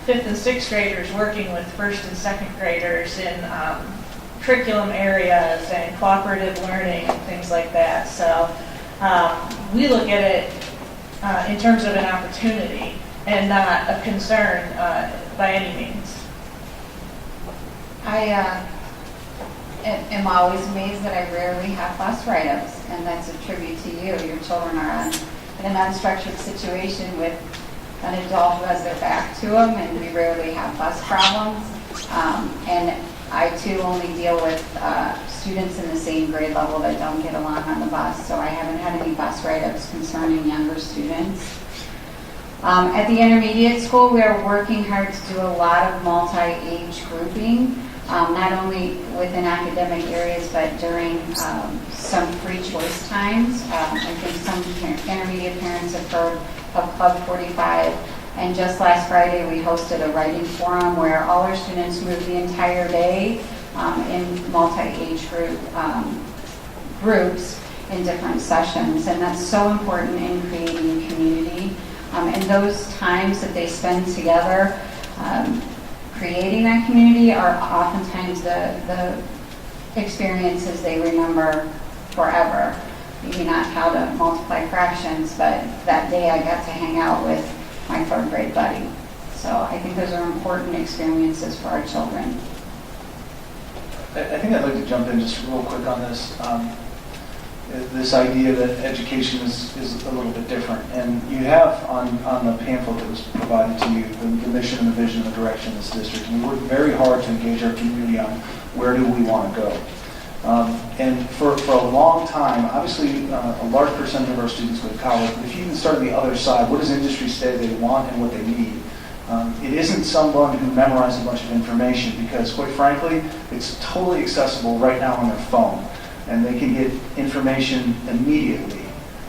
Speaker 6: 5th and 6th graders working with 1st and 2nd graders in curriculum areas and cooperative learning and things like that. So we look at it in terms of an opportunity and not a concern by any means.
Speaker 5: I am always amazed that I rarely have bus write-ups, and that's a tribute to you. Your children are in an unstructured situation with an adult who has their back to them, and we rarely have bus problems. And I too only deal with students in the same grade level that don't get along on the bus, so I haven't had any bus write-ups concerning younger students. At the intermediate school, we are working hard to do a lot of multi-age grouping, not only within academic areas, but during some free choice times. I think some intermediate parents have heard of Club 45. And just last Friday, we hosted a writing forum where all our students moved the entire day in multi-age groups in different sessions. And that's so important in creating community. And those times that they spend together creating that community are oftentimes the experiences they remember forever. Maybe not how to multiply fractions, but that day I got to hang out with my 3rd grade buddy. So I think those are important experiences for our children.
Speaker 3: I think I'd like to jump in just real quick on this. This idea that education is a little bit different. And you have on the pamphlet that was provided to you, the mission and the vision and the direction of this district. And we work very hard to engage our community on where do we want to go. And for a long time, obviously a large percentage of our students go to college, but if you even start on the other side, what does industry say they want and what they need? It isn't someone who memorizes a bunch of information because, quite frankly, it's totally accessible right now on their phone, and they can get information immediately.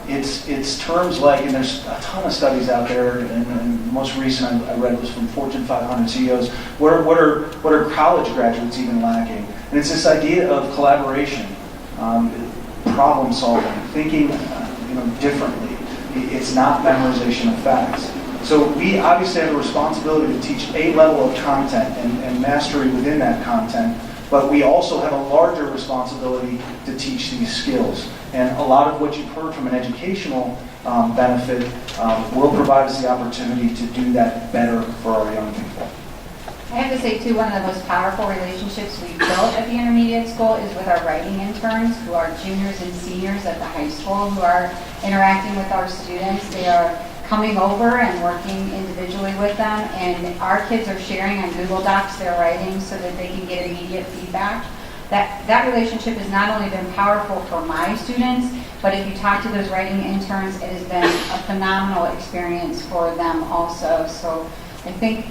Speaker 3: It's terms like, and there's a ton of studies out there, and the most recent I read was from Fortune 500 CEOs. What are college graduates even lacking? And it's this idea of collaboration, problem solving, thinking differently. It's not memorization of facts. So we obviously have a responsibility to teach a level of content and mastery within that content, but we also have a larger responsibility to teach these skills. And a lot of what you've heard from an educational benefit will provide us the opportunity to do that better for our young people.
Speaker 5: I have to say too, one of the most powerful relationships we've built at the intermediate school is with our writing interns, who are juniors and seniors at the high school, who are interacting with our students. They are coming over and working individually with them, and our kids are sharing on Google Docs their writing so that they can get immediate feedback. That relationship has not only been powerful for my students, but if you talk to those writing interns, it has been a phenomenal experience for them also. So I think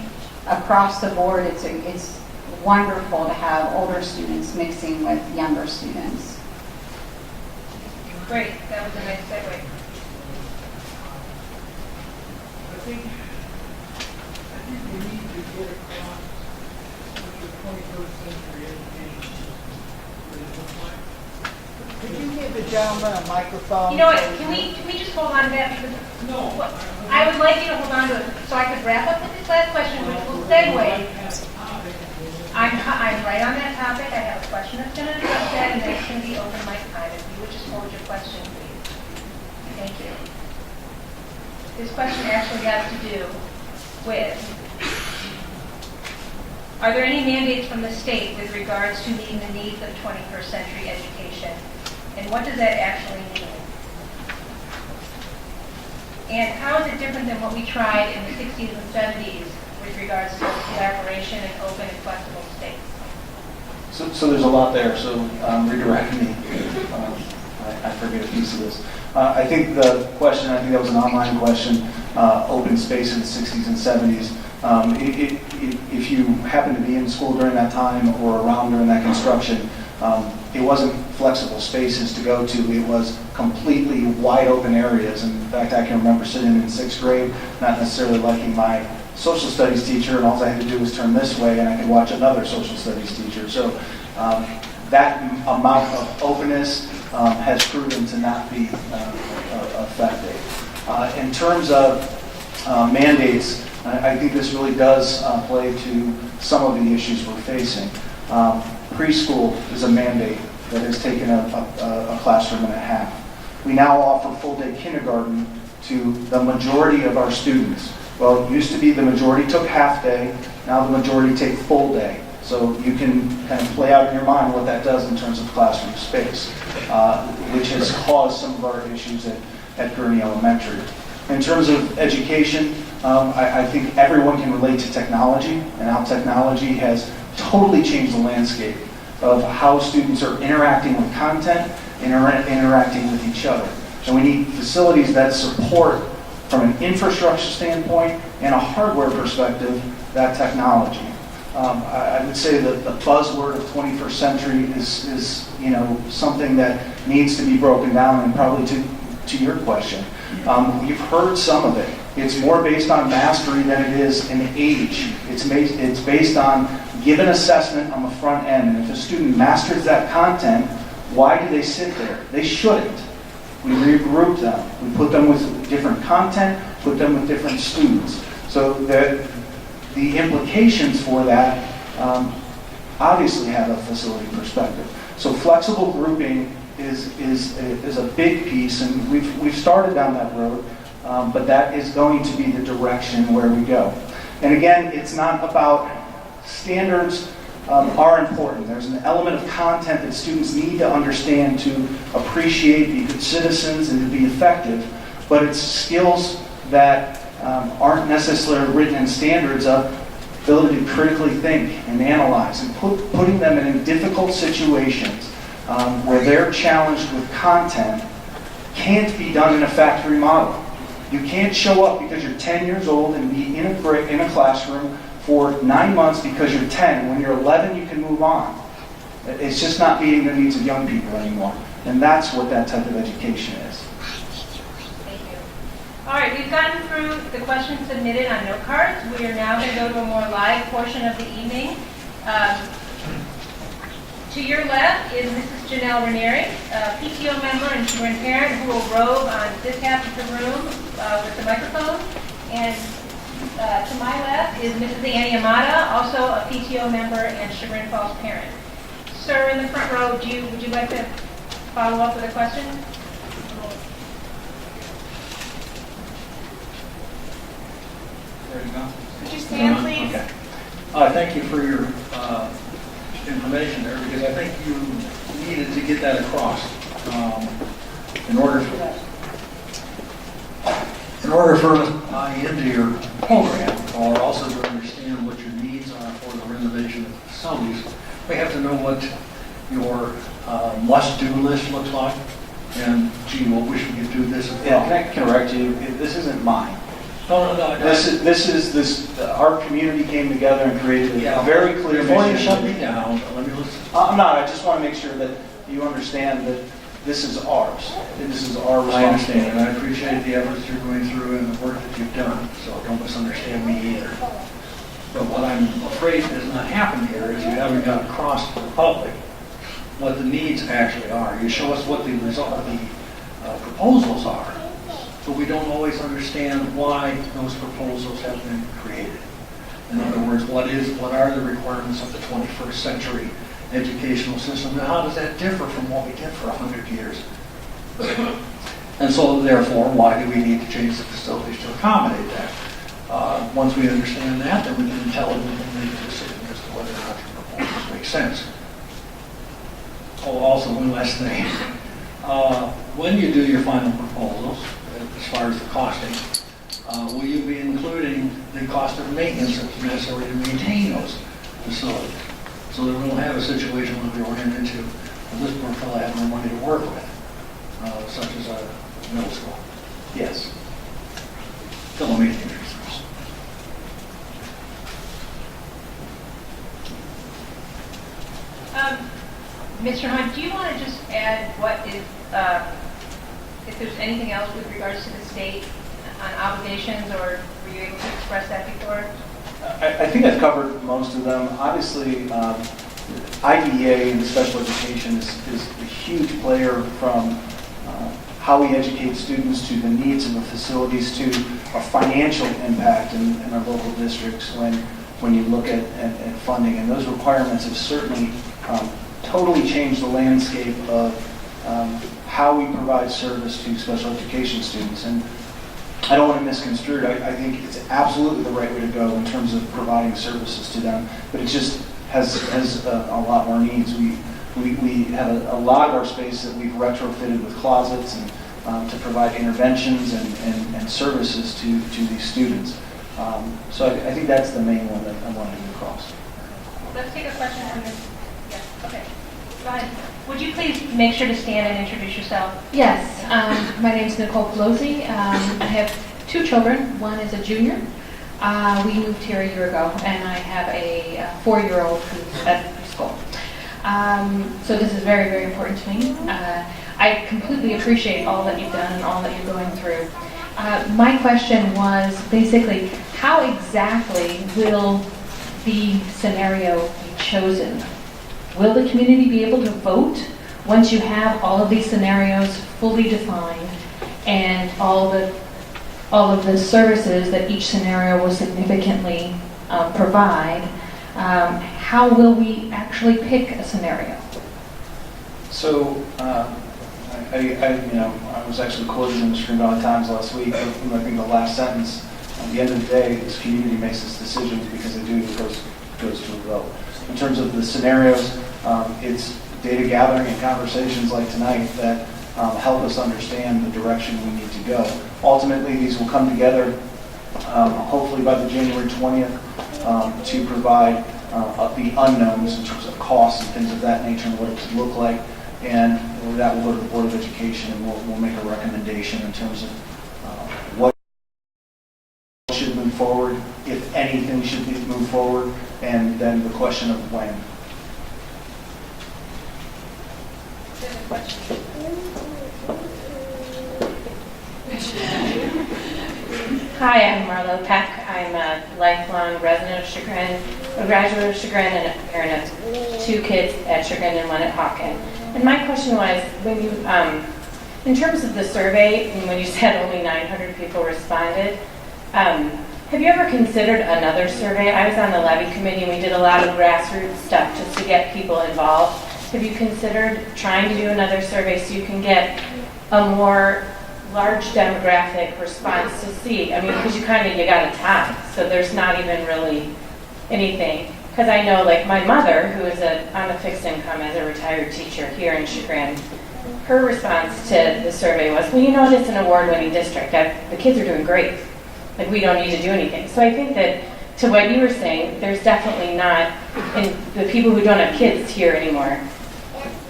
Speaker 5: across the board, it's wonderful to have older students mixing with younger students.
Speaker 2: Great, that was a nice segue.
Speaker 9: I think we need to get across what the 21st century education is. Could you give the gentleman a microphone?
Speaker 2: You know what, can we just hold on to that, because I would like you to hold on to it, so I could wrap up with this last question, which will segue. I'm right on that topic, I have a question that's going to address that, and then it's going to be open mic time, if you would just hold your question, please. Thank you. This question actually has to do with, are there any mandates from the state with regards to meeting the needs of 21st century education? And what does that actually mean? And how is it different than what we tried in the 60s and 70s with regards to collaboration and open and flexible states?
Speaker 3: So there's a lot there, so redirect me. I forget a piece of this. I think the question, I think that was an online question, open space in the 60s and 70s. If you happen to be in school during that time or around during that construction, it wasn't flexible spaces to go to. It was completely wide open areas. In fact, I can remember sitting in 6th grade, not necessarily liking my social studies teacher, and all I had to do was turn this way and I could watch another social studies teacher. So that amount of openness has proven to not be effective. In terms of mandates, I think this really does play to some of the issues we're facing. Preschool is a mandate that has taken a classroom and a half. We now offer full-day kindergarten to the majority of our students. Well, it used to be the majority took half-day, now the majority take full-day. So you can kind of play out in your mind what that does in terms of classroom space, which has caused some of our issues at Gurney Elementary. In terms of education, I think everyone can relate to technology and how technology has totally changed the landscape of how students are interacting with content and interacting with each other. And we need facilities that support, from an infrastructure standpoint and a hardware perspective, that technology. I would say that the buzzword of 21st century is something that needs to be broken down, and probably to your question. You've heard some of it. It's more based on mastery than it is in age. It's based on given assessment on the front end. And if a student masters that content, why do they sit there? They shouldn't. We regroup them. We put them with different content, put them with different students. So that the implications for that obviously have a facility perspective. So flexible grouping is a big piece, and we've started down that road, but that is going to be the direction where we go. And again, it's not about standards are important. There's an element of content that students need to understand to appreciate, be good citizens, and to be effective, but it's skills that aren't necessarily written in standards of ability to critically think and analyze, and putting them in difficult situations where they're challenged with content can't be done in a factory model. You can't show up because you're 10 years old and be in a classroom for 9 months because you're 10. When you're 11, you can move on. It's just not meeting the needs of young people anymore. And that's what that type of education is.
Speaker 2: Thank you. All right, we've gotten through the questions submitted on note cards. We are now going to go to a more live portion of the evening. To your left is Mrs. Janelle Ranieri, a PTO member and parent who will rove on this half of the room with the microphone. And to my left is Mrs. Annie Amata, also a PTO member and Chagrin Falls parent. Sir, in the front row, would you like to follow up with a question?
Speaker 3: There you go.
Speaker 7: Could you stand, please?
Speaker 3: Okay.
Speaker 10: Thank you for your information there, because I think you needed to get that across. In order for us to buy into your program, or also to understand what your needs are for the renovation of facilities, we have to know what your must-do list looks like. And gee, well, wish we could do this as
Speaker 3: Yeah,
Speaker 10: well.
Speaker 3: can I correct you? This isn't mine.
Speaker 10: No.
Speaker 3: Our community came together and created a very clear
Speaker 10: Before you
Speaker 3: mission.
Speaker 10: shut me down, let me listen.
Speaker 3: I'm not, I just want to make sure that you understand that this is ours. This is our
Speaker 10: I understand, and
Speaker 3: responsibility.
Speaker 10: I appreciate the efforts you're going through and the work that you've done, so don't misunderstand me either. But what I'm afraid has not happened here is you haven't got across to the public what the needs actually are. You show us what the result of the proposals are, but we don't always understand why those proposals have been created. In other words, what are the requirements of the 21st century educational system, and how does that differ from what we did for 100 years? And so, therefore, why do we need to change the facilities to accommodate that? Once we understand that, then we can intelligently make a decision as to whether or not your proposals make sense. Oh, also, one last thing. When you do your final proposals, as far as the costing, will you be including the cost of maintenance that's necessary to maintain those facilities? So that we don't have a situation where we run into this poor fellow having no money to work with, such as a middle school.
Speaker 3: Yes.
Speaker 10: Elementary schools.
Speaker 2: Mr. Hunt, do you want to just add what is, if there's anything else with regards to the state on obligations, or were you able to express that before?
Speaker 3: I think I've covered most of them. Obviously, IDEA and special education is a huge player from how we educate students to the needs of the facilities to our financial impact in our local districts when you look at funding. And those requirements have certainly totally changed the landscape of how we provide service to special education students. And I don't want to misconstrue it. I think it's absolutely the right way to go in terms of providing services to them, but it just has a lot more needs. We have a lot of our space that we've retrofitted with closets and to provide interventions and services to these students. So I think that's the main one that I wanted to get across.
Speaker 2: Let's take a question from this. Yes, okay. Go ahead. Would you please make sure to stand and introduce yourself?
Speaker 11: Yes, my name is Nicole Pelosi. I have 2 children. One is a junior. We moved here a year ago, and I have a 4-year-old who's at school. So this is very, very important to me. I completely appreciate all that you've done and all that you're going through. My question was basically, how exactly will the scenario be chosen? Will the community be able to vote once you have all of these scenarios fully defined and all of the services that each scenario will significantly provide? How will we actually pick a scenario?
Speaker 3: So, I was actually quoted in the Spring Valley Times last week. I think the last sentence, at the end of the day, this community makes its decisions because they do goes to a vote. In terms of the scenarios, it's data gathering and conversations like tonight that help us understand the direction we need to go. Ultimately, these will come together, hopefully by the January 20th, to provide the unknowns in terms of costs and things of that nature and what it could look like. And that will go to the Board of Education, and we'll make a recommendation in terms of what should move forward, if anything should move forward, and then the question of when.
Speaker 11: Hi, I'm Marlo Peck. I'm a lifelong resident of Chagrin, a graduate of Chagrin, and a parent of 2 kids at Chagrin and 1 at Hawken. And my question was, when you, in terms of the survey, and when you said only 900 people responded, have you ever considered another survey? I was on the levy committee, and we did a lot of grassroots stuff just to get people involved. Have you considered trying to do another survey so you can get a more large demographic response to see? I mean, because you got a tie, so there's not even really
Speaker 12: anything. Because I know, like, my mother, who is on a fixed income as a retired teacher here in Chagrin, her response to the survey was, well, you know, it's an award-winning district. The kids are doing great. Like, we don't need to do anything. So I think that, to what you were saying, there's definitely not, in the people who don't have kids here anymore,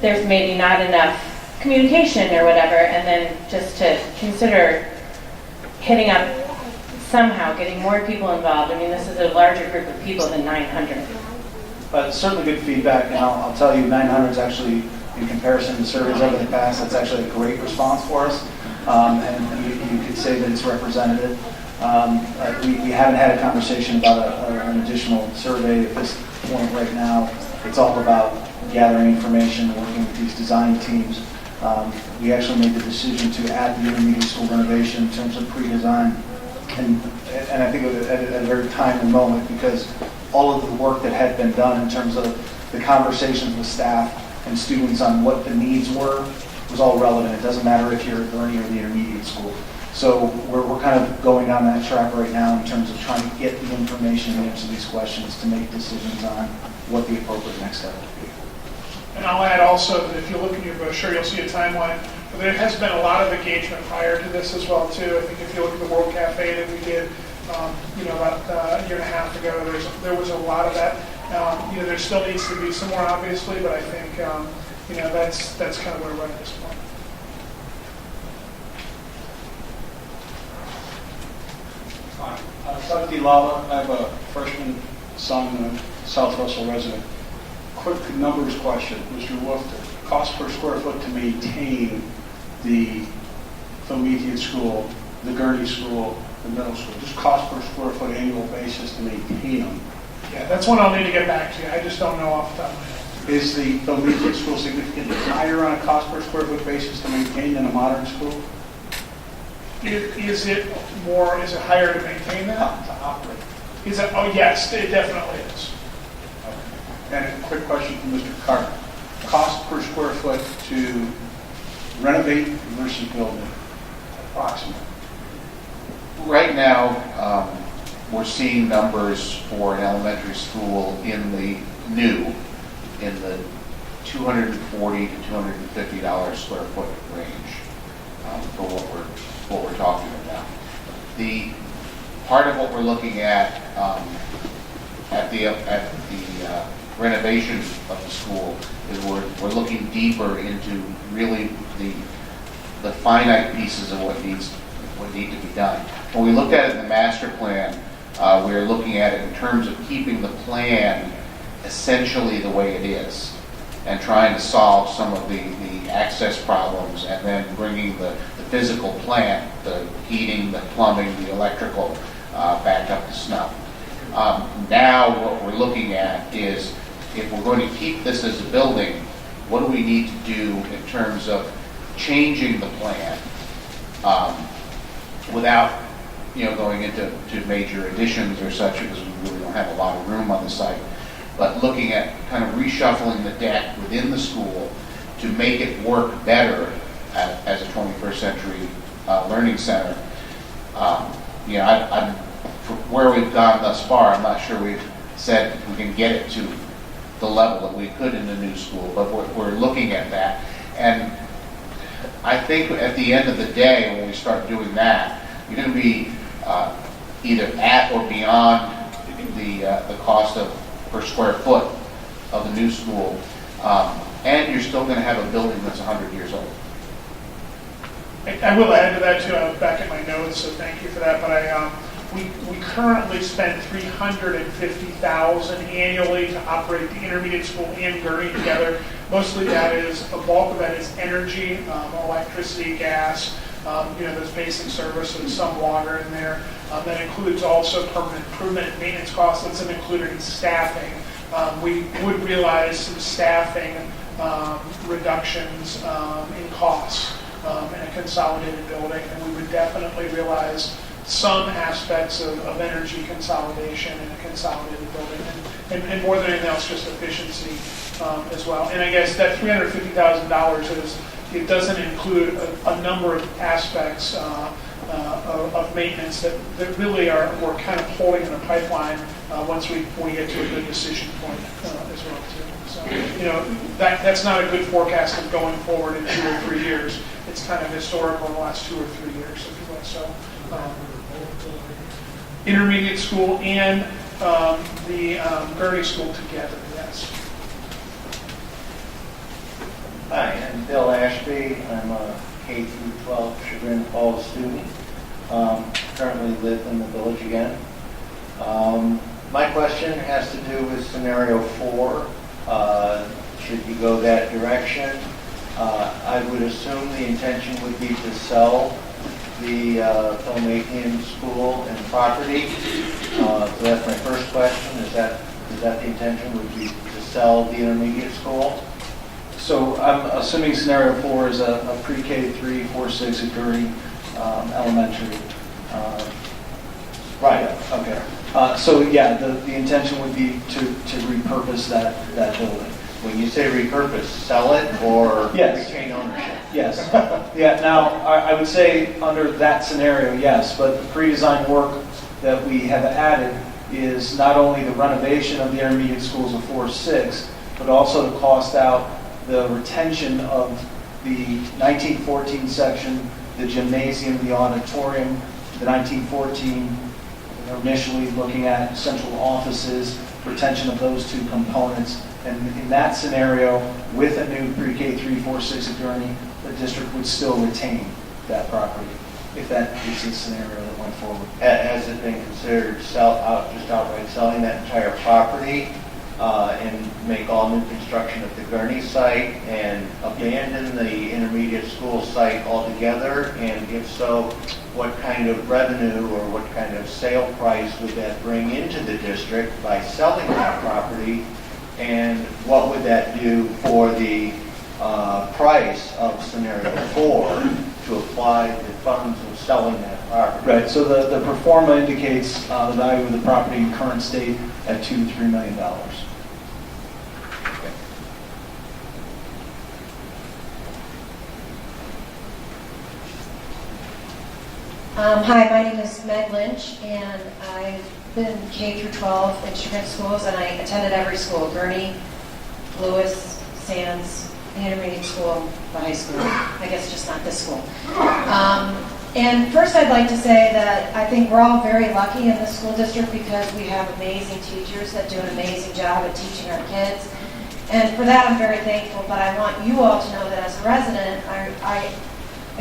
Speaker 12: there's maybe not enough communication or whatever, and then just to consider hitting up somehow, getting more people involved. I mean, this is a larger group of people than 900.
Speaker 3: But certainly good feedback, and I'll tell you, 900 is actually, in comparison to surveys over the past, that's actually a great response for us. And you could say that it's representative. We haven't had a conversation about an additional survey at this point right now. It's all about gathering information, working with these design teams. We actually made the decision to add the intermediate school renovation in terms of pre-design. And I think at a very timely moment, because all of the work that had been done in terms of the conversations with staff and students on what the needs were was all relevant. It doesn't matter if you're at Gurney or the intermediate school. So we're kind of going down that track right now in terms of trying to get the information and answer these questions to make decisions on what the appropriate next step would be.
Speaker 8: And I'll add also that if you look in your brochure, you'll see a timeline. But there has been a lot of engagement prior to this as well, too. I think if you look at the World Cafe that we did, about a year and a half ago, there was a lot of that. There still needs to be some more, obviously, but I think, that's kind of where we're at this point.
Speaker 13: Doug DiLava, I have a freshman son, a South Russell resident. Quick numbers question, Mr. Wolf. Cost per square foot to maintain the Thomedian school, the Gurney school, the middle school, just cost per square foot annual basis to maintain them.
Speaker 8: Yeah, that's one I'll need to get back to you. I just don't know off the top of my head.
Speaker 13: Is the Thomedian school significantly higher on a cost per square foot basis to maintain than a modern school?
Speaker 8: Is it higher to maintain that?
Speaker 13: To operate.
Speaker 8: Is it? Oh, yes, it definitely is.
Speaker 13: And a quick question from Mr. Carter. Cost per square foot to renovate versus building, approximately.
Speaker 4: Right now, we're seeing numbers for an elementary school in the $240 to $250 square foot range for what we're talking about. The part of what we're looking at the renovation of the school is we're looking deeper into really the finite pieces of what need to be done. When we looked at it in the master plan, we were looking at it in terms of keeping the plan essentially the way it is and trying to solve some of the access problems and then bringing the physical plant, the heating, the plumbing, the electrical back up to snuff. Now what we're looking at is if we're going to keep this as a building, what do we need to do in terms of changing the plan without going into major additions or such, because we really don't have a lot of room on the site, but looking at kind of reshuffling the deck within the school to make it work better as a 21st century learning center. I'm for where we've gone thus far, I'm not sure we've said we can get it to the level that we could in the new school, but we're looking at that. And I think at the end of the day, when we start doing that, you're going to be either at or beyond the cost of per square foot of the new school, and you're still going to have a building that's 100 years old.
Speaker 8: I will add to that too. I was back at my notes, so thank you for that. But we currently spend $350,000 annually to operate the intermediate school and Gurney together. Mostly that is, a bulk of that is energy, electricity, gas, those basic services, some water in there. That includes also permanent improvement and maintenance costs. That's included in staffing. We would realize some staffing reductions in costs in a consolidated building, and we would definitely realize some aspects of energy consolidation in a consolidated building, and more than anything else, just efficiency as well. And I guess that $350,000 is it doesn't include a number of aspects of maintenance that really we're kind of holding in the pipeline once we get to a good decision point as well too. So, that's not a good forecast of going forward in 2 or 3 years. It's kind of historical in the last 2 or 3 years, if you will. So, intermediate school and the Gurney School together, yes.
Speaker 14: Hi, I'm Bill Ashby. I'm a K through 12 Chagrin Falls student. Currently live in the village again. My question has to do with scenario 4. Should you go that direction? I would assume the intention would be to sell the Filmakian school and property. So that's my first question. Is that the intention would be to sell the intermediate school?
Speaker 3: So I'm assuming scenario 4 is a pre-K 3, 4, 6 at Gurney Elementary. Right. Okay. So yeah, the intention would be to repurpose that building.
Speaker 14: When you say repurpose, sell it or
Speaker 3: Yes.
Speaker 14: retain ownership?
Speaker 3: Yes. Yeah. Now I would say under that scenario, yes. But the pre-design work that we have added is not only the renovation of the intermediate schools of 4, 6, but also to cost out the retention of the 1914 section, the gymnasium, the auditorium, the 1914, initially looking at central offices, retention of those 2 components. And in that scenario, with a new pre-K 3, 4, 6 at Gurney, the district would still retain that property, if that is the scenario that went forward.
Speaker 14: Has it been considered just outright selling that entire property and make all new construction at the Gurney site and abandon the intermediate school site altogether? And if so, what kind of revenue or what kind of sale price would that bring into the district by selling that property? And what would that do for the price of scenario 4 to apply the funds of selling that property?
Speaker 3: Right, so the pro forma indicates the value of the property in current state at $2 to $3 million.
Speaker 15: Hi, my name is Meg Lynch, and I've been K through 12 in Chagrin schools, and I attended every school: Gurney, Lewis, Sands, the intermediate school, the high school. I guess just not this school. And first, I'd like to say that I think we're all very lucky in this school district because we have amazing teachers that do an amazing job at teaching our kids. And for that, I'm very thankful. But I want you all to know that as a resident, I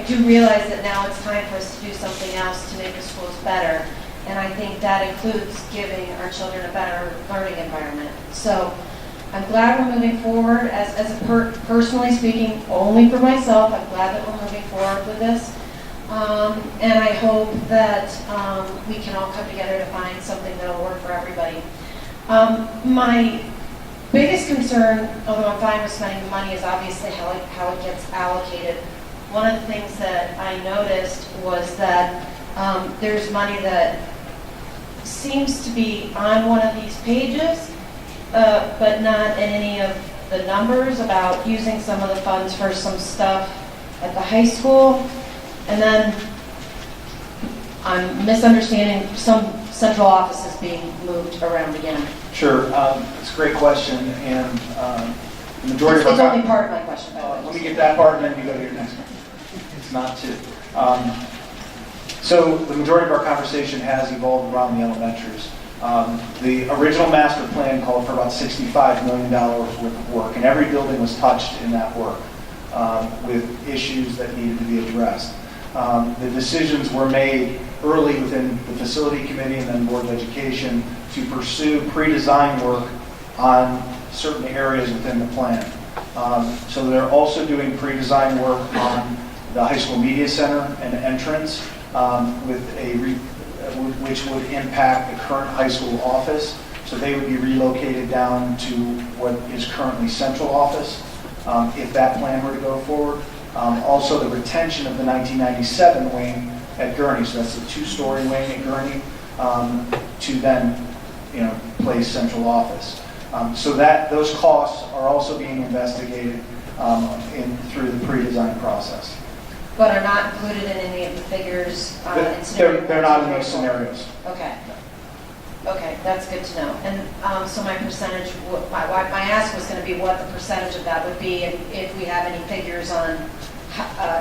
Speaker 15: do realize that now it's time for us to do something else to make the schools better. And I think that includes giving our children a better learning environment. So I'm glad we're moving forward. Personally speaking, only for myself, I'm glad that we're moving forward with this. And I hope that we can all come together to find something that will work for everybody. My biggest concern, although I'm fine with spending the money, is obviously how it gets allocated. One of the things that I noticed was that there's money that seems to be on one of these pages, but not in any of the numbers about using some of the funds for some stuff at the high school. And then I'm misunderstanding some central offices being moved around again.
Speaker 3: Sure, it's a great question, and the majority of our...
Speaker 15: It's only part of my question.
Speaker 3: Let me get that part, and then you go to your next one. It's not two. So the majority of our conversation has evolved around the elementaries. The original master plan called for about $65 million worth of work, and every building was touched in that work with issues that needed to be addressed. The decisions were made early within the facility committee and then Board of Education to pursue pre-design work on certain areas within the plan. So they're also doing pre-design work on the high school media center and entrance, which would impact the current high school office. So they would be relocated down to what is currently central office, if that plan were to go forward. Also, the retention of the 1997 wing at Gurney, so that's the two-story wing at Gurney, to then, place central office. So that those costs are also being investigated. through the pre-design process.
Speaker 15: But are not included in any of the figures? In scenario
Speaker 3: They're not in
Speaker 15: one,
Speaker 3: those
Speaker 15: two, three, four?
Speaker 3: scenarios.
Speaker 15: Okay. Okay, that's good to know. And so my percentage, my ask was going to be what the percentage of that would be, and if we have any figures on,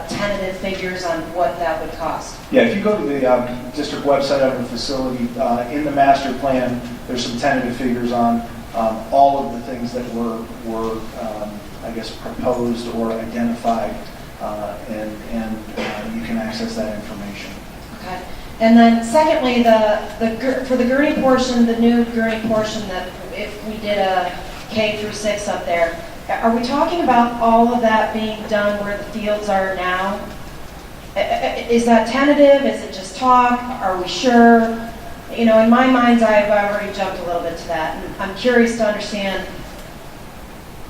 Speaker 15: tentative figures on what that would cost.
Speaker 3: Yeah, if you go to the district website of the facility, in the master plan, there's some tentative figures on all of the things that were I guess, proposed or identified, and you can access that information.
Speaker 15: Okay. And then secondly, for the Gurney portion, the new Gurney portion, that if we did a K through 6 up there, are we talking about all of that being done where the fields are now? Is that tentative? Is it just talk? Are we sure? You know, in my mind's eye, I've already jumped a little bit to that, and I'm curious to understand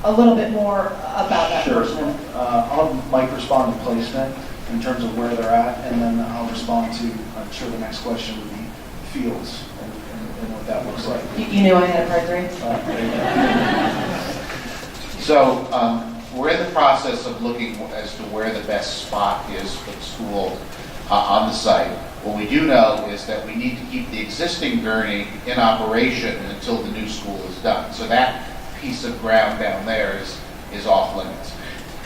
Speaker 15: a little bit more about that
Speaker 3: Sure.
Speaker 15: portion.
Speaker 3: I'll have Mike respond to placement in terms of where they're at, and then I'll respond to, I'm sure the next question would be fields and what that looks like.
Speaker 15: You knew I had a part 3?
Speaker 4: So we're in the process of looking as to where the best spot is for the school on the site. What we do know is that we need to keep the existing gurney in operation until the new school is done. So that piece of ground down there is off limits.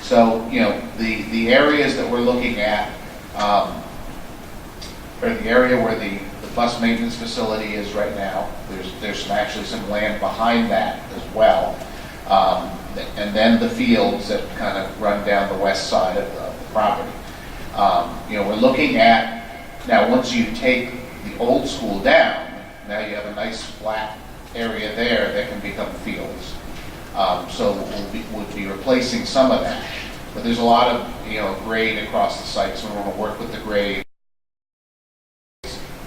Speaker 4: So, you know, the areas that we're looking at are the area where the bus maintenance facility is right now. There's actually some land behind that as well. And then the fields that kind of run down the west side of the property. You know, we're looking at, now once you take the old school down, now you have a nice flat area there that can become fields. So we'll be replacing some of that. But there's a lot of, you know, grade across the site, so we're going to work with the grade,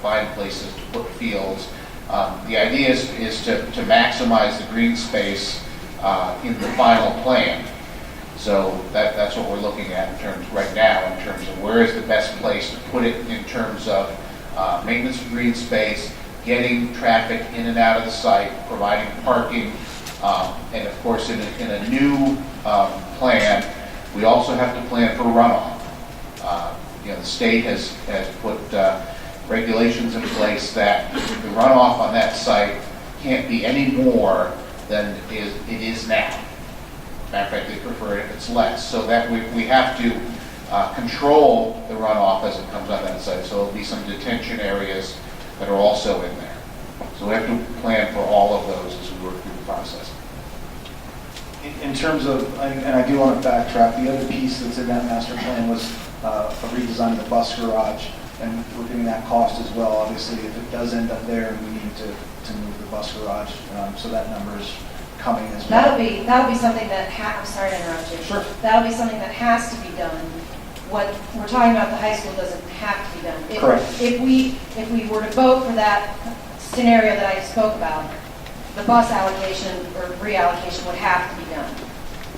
Speaker 4: find places to put fields. The idea is to maximize the green space in the final plan. So that's what we're looking at in terms right now, in terms of where is the best place to put it in terms of maintenance of green space, getting traffic in and out of the site, providing parking, and of course in a new plan, we also have to plan for runoff. You know, the state has put regulations in place that the runoff on that site can't be any more than it is now. Matter of fact, they prefer it if it's less. So that we have to control the runoff as it comes on that site. So there'll be some detention areas that are also in there. So we have to plan for all of those as we work through the process.
Speaker 3: In terms of, and I do want to backtrack, the other piece that's in that master plan was a redesign of the bus garage, and we're getting that cost as well. Obviously, if it does end up there, we need to move the bus garage, so that number is coming as well.
Speaker 15: That'll be something that, I'm sorry to interrupt you.
Speaker 3: Sure.
Speaker 15: That'll be something that has to be done. What we're talking about, the high school doesn't have to be done.
Speaker 3: Correct.
Speaker 15: If we were to vote for that scenario that I spoke about, the bus allocation or reallocation would have to be done.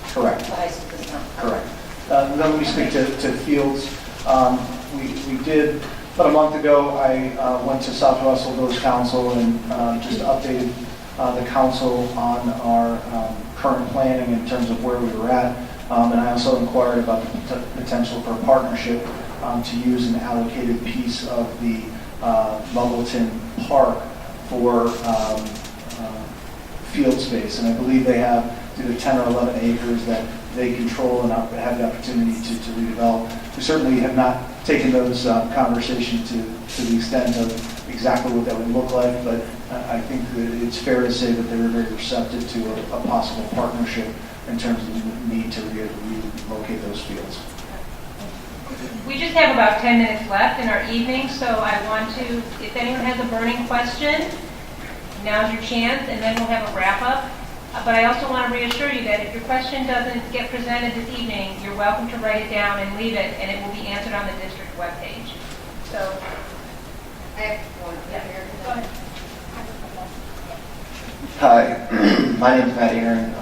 Speaker 3: Correct.
Speaker 15: The high school does not.
Speaker 3: Correct. Then let me speak to fields. We did, about a month ago, I went to South Russell Village Council and just updated the council on our current planning in terms of where we were at. And I also inquired about the potential for a partnership to use an allocated piece of the Muggleton Park for field space. And I believe they have either 10 or 11 acres that they control and have the opportunity to redevelop. We certainly have not taken those conversations to the extent of exactly what that would look like, but I think that it's fair to say that they were very receptive to a possible partnership in terms of the need to relocate those fields.
Speaker 2: We just have about 10 minutes left in our evening, so I want to, if anyone has a burning question, now's your chance, and then we'll have a wrap-up. But I also want to reassure you that if your question doesn't get presented this evening, you're welcome to write it down and leave it, and it will be answered on the district webpage. So,
Speaker 15: I have one. Yeah,
Speaker 2: go ahead.
Speaker 16: Hi, my name is Matt Aaron.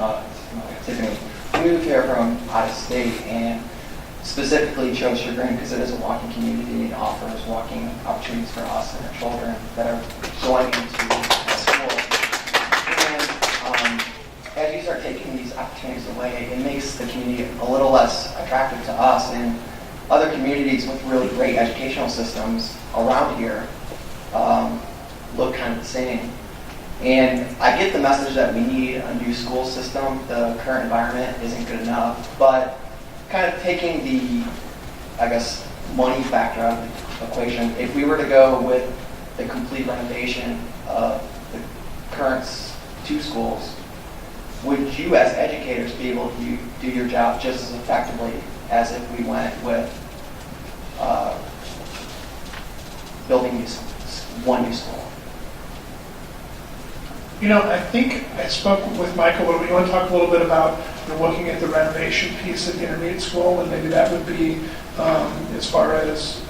Speaker 16: Tiffany. We moved here from out of state and specifically chose Chagrin because it is a walking community and offers walking opportunities for us and our children that are going into school. And as you start taking these opportunities away, it makes the community a little less attractive to us. And other communities with really great educational systems around here look kind of the same. And I get the message that we need a new school system. The current environment isn't good enough. But kind of taking the, I guess, money factor out of the equation, if we were to go with the complete renovation of the current 2 schools, would you as educators be able to do your job just as effectively as if we went with building one new school?
Speaker 8: You know, I think I spoke with Mike a little bit. You want to talk a little bit about looking at the renovation piece at the intermediate school, and maybe that would be as far as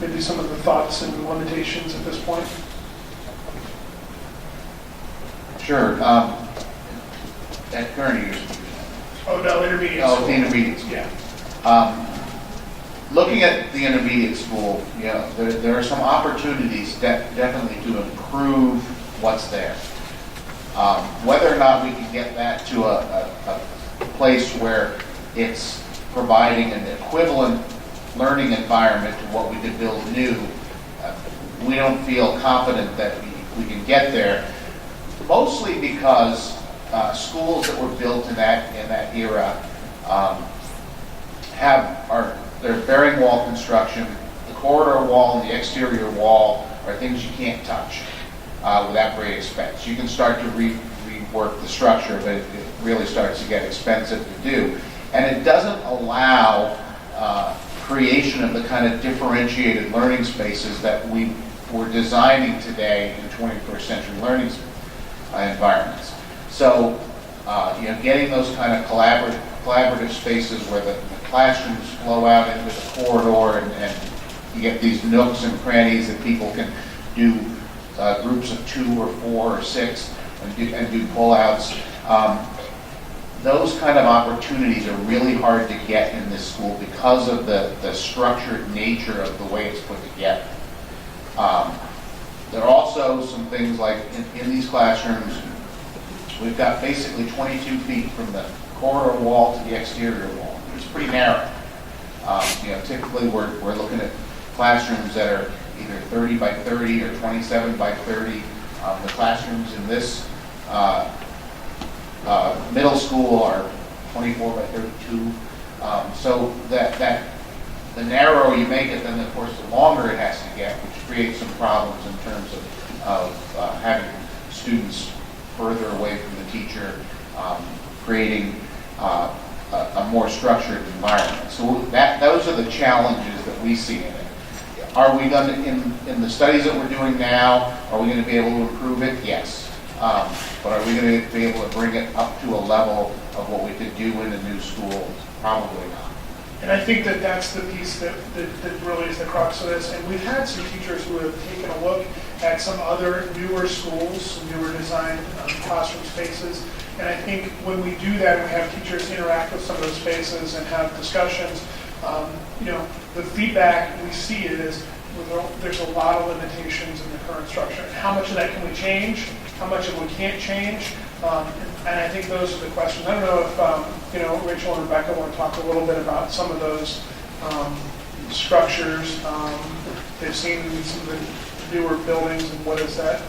Speaker 8: maybe some of the thoughts and limitations at this point?
Speaker 4: Sure. At Kearney.
Speaker 8: Oh, no, intermediate
Speaker 4: Oh,
Speaker 8: school.
Speaker 4: the intermediate school.
Speaker 8: Yeah.
Speaker 4: Looking at the intermediate school, you know, there are some opportunities definitely to improve what's there. Whether or not we can get that to a place where it's providing an equivalent learning environment to what we could build new, we don't feel confident that we can get there. Mostly because schools that were built in that era they're bearing wall construction. The corridor wall and the exterior wall are things you can't touch without great expense. You can start to rework the structure, but it really starts to get expensive to do. And it doesn't allow creation of the kind of differentiated learning spaces that we're designing today in 21st century learning environments. So, getting those kind of collaborative spaces where the classrooms flow out into the corridor and you get these nooks and crannies that people can do groups of 2 or 4 or 6 and do pull-outs. Those kind of opportunities are really hard to get in this school because of the structured nature of the way it's put together. There are also some things like in these classrooms, we've got basically 22 feet from the corridor wall to the exterior wall. It's pretty narrow. Typically we're looking at classrooms that are either 30 by 30 or 27 by 30. The classrooms in this middle school are 24 by 32. So that the narrower you make it, then of course the longer it has to get, which creates some problems in terms of having students further away from the teacher, creating a more structured environment. So those are the challenges that we see in it. Are we going to, in the studies that we're doing now, are we going to be able to improve it? Yes. But are we going to be able to bring it up to a level of what we could do in a new school? Probably not.
Speaker 8: And I think that that's the piece that really is the crux of this. And we've had some teachers who have taken a look at some other newer schools, some newer designed classroom spaces. And I think when we do that, and we have teachers interact with some of those spaces and have discussions, the feedback we see is there's a lot of limitations in the current structure. And how much of that can we change? How much of it we can't change? And I think those are the questions. I don't know if Rachel and Rebecca want to talk a little bit about some of those structures. They've seen some of the newer buildings and what is that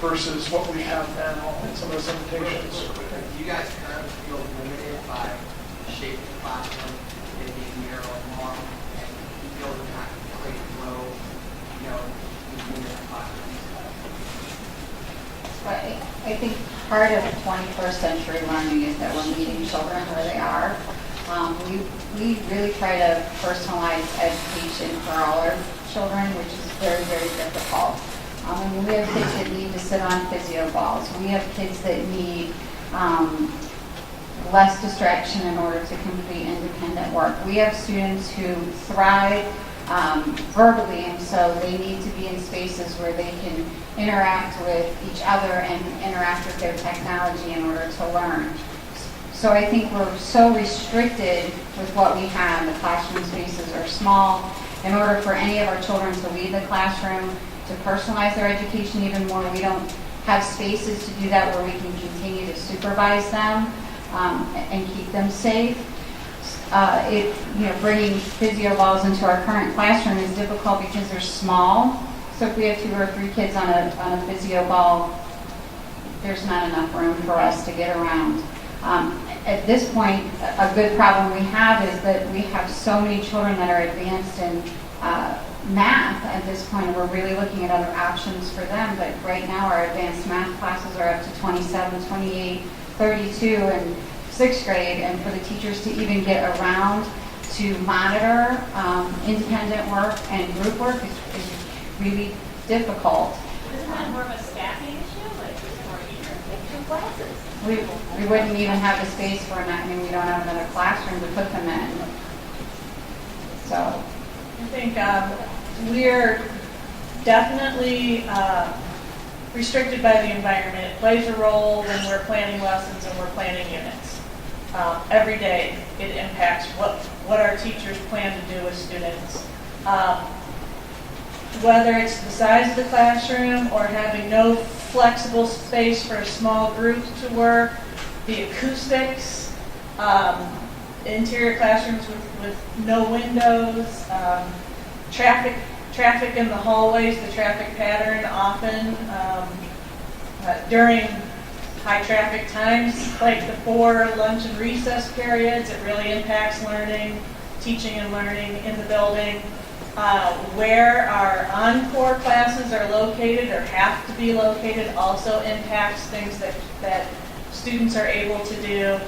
Speaker 8: versus what we have now and some of those limitations.
Speaker 17: Do you guys currently feel limited by the shape of the classroom, it being narrow and long, and you feel you're not quite flow, between the classrooms?
Speaker 5: I think part of 21st century learning is that we're meeting children where they are. We really try to personalize education for all our children, which is very, very difficult. We have kids that need to sit on physio balls. We have kids that need less distraction in order to complete independent work. We have students who thrive verbally, and so they need to be in spaces where they can interact with each other and interact with their technology in order to learn. So I think we're so restricted with what we have. The classroom spaces are small. In order for any of our children to leave the classroom, to personalize their education even more, we don't have spaces to do that where we can continue to supervise them. and keep them safe. Bringing physio balls into our current classroom is difficult because they're small. So if we have 2 or 3 kids on a physio ball, there's not enough room for us to get around. At this point, a good problem we have is that we have so many children that are advanced in math at this point. We're really looking at other options for them, but right now our advanced math classes are up to 27, 28, 32 in 6th grade, and for the teachers to even get around to monitor independent work and group work is really difficult.
Speaker 2: Isn't that more of a staffing issue, like more eager classes?
Speaker 5: We wouldn't even have the space for we don't have another classroom to put them in. So
Speaker 6: I think we're definitely restricted by the environment. It plays a role when we're planning lessons and we're planning units. Every day it impacts what our teachers plan to do with students. Whether it's the size of the classroom or having no flexible space for a small group to work, the acoustics, interior classrooms with no windows, traffic in the hallways, the traffic pattern often during high traffic times, like before lunch and recess periods, it really impacts learning, teaching and learning in the building. Where our encore classes are located or have to be located also impacts things that students are able to do.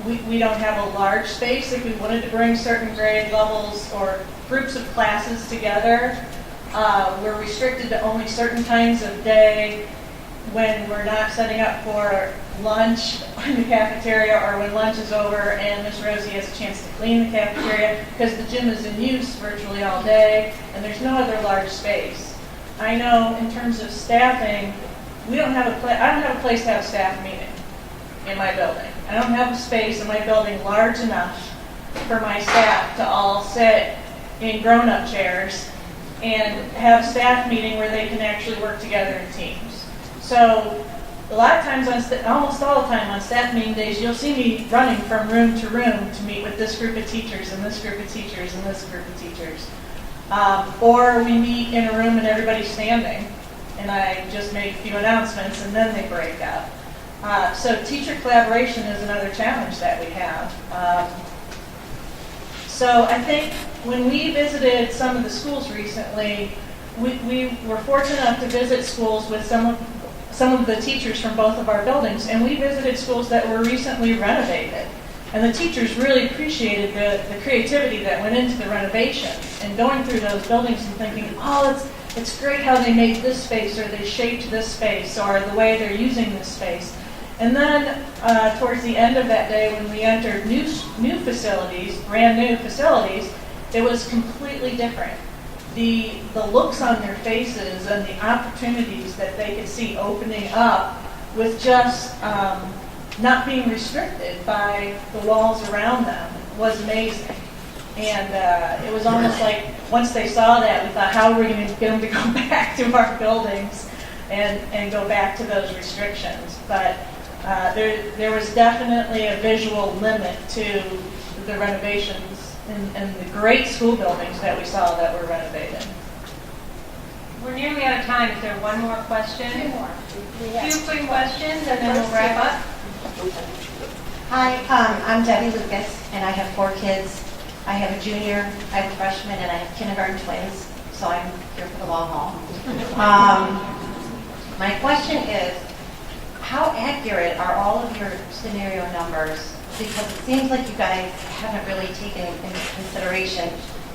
Speaker 6: We don't have a large space. If we wanted to bring certain grade levels or groups of classes together, we're restricted to only certain times of day when we're not setting up for lunch in the cafeteria or when lunch is over and Miss Rosie has a chance to clean the cafeteria because the gym is in use virtually all day and there's no other large space. I know in terms of staffing, I don't have a place to have a staff meeting in my building. I don't have a space in my building large enough for my staff to all sit in grown-up chairs and have a staff meeting where they can actually work together in teams. So a lot of times, almost all the time on staff meeting days, you'll see me running from room to room to meet with this group of teachers and this group of teachers and this group of teachers. Or we meet in a room and everybody's standing and I just make a few announcements and then they break up. So teacher collaboration is another challenge that we have. So I think when we visited some of the schools recently, we were fortunate enough to visit schools with some of the teachers from both of our buildings, and we visited schools that were recently renovated. And the teachers really appreciated the creativity that went into the renovations and going through those buildings and thinking, oh, it's great how they made this space or they shaped this space or the way they're using this space. And then towards the end of that day when we entered new facilities, brand new facilities, it was completely different. The looks on their faces and the opportunities that they could see opening up with just not being restricted by the walls around them was amazing. And it was almost like once they saw that, we thought, how are we going to get them to go back to our buildings and go back to those restrictions? But there was definitely a visual limit to the renovations and the great school buildings that we saw that were renovated.
Speaker 2: We're nearly out of time. Is there one more question? Two more. Two quick questions and then we'll wrap up.
Speaker 15: Hi, I'm Debbie Lucas, and I have 4 kids. I have a junior, I have a freshman, and I have kindergarten twins, so I'm here for the long haul. My question is, how accurate are all of your scenario numbers? Because it seems like you guys haven't really taken into consideration,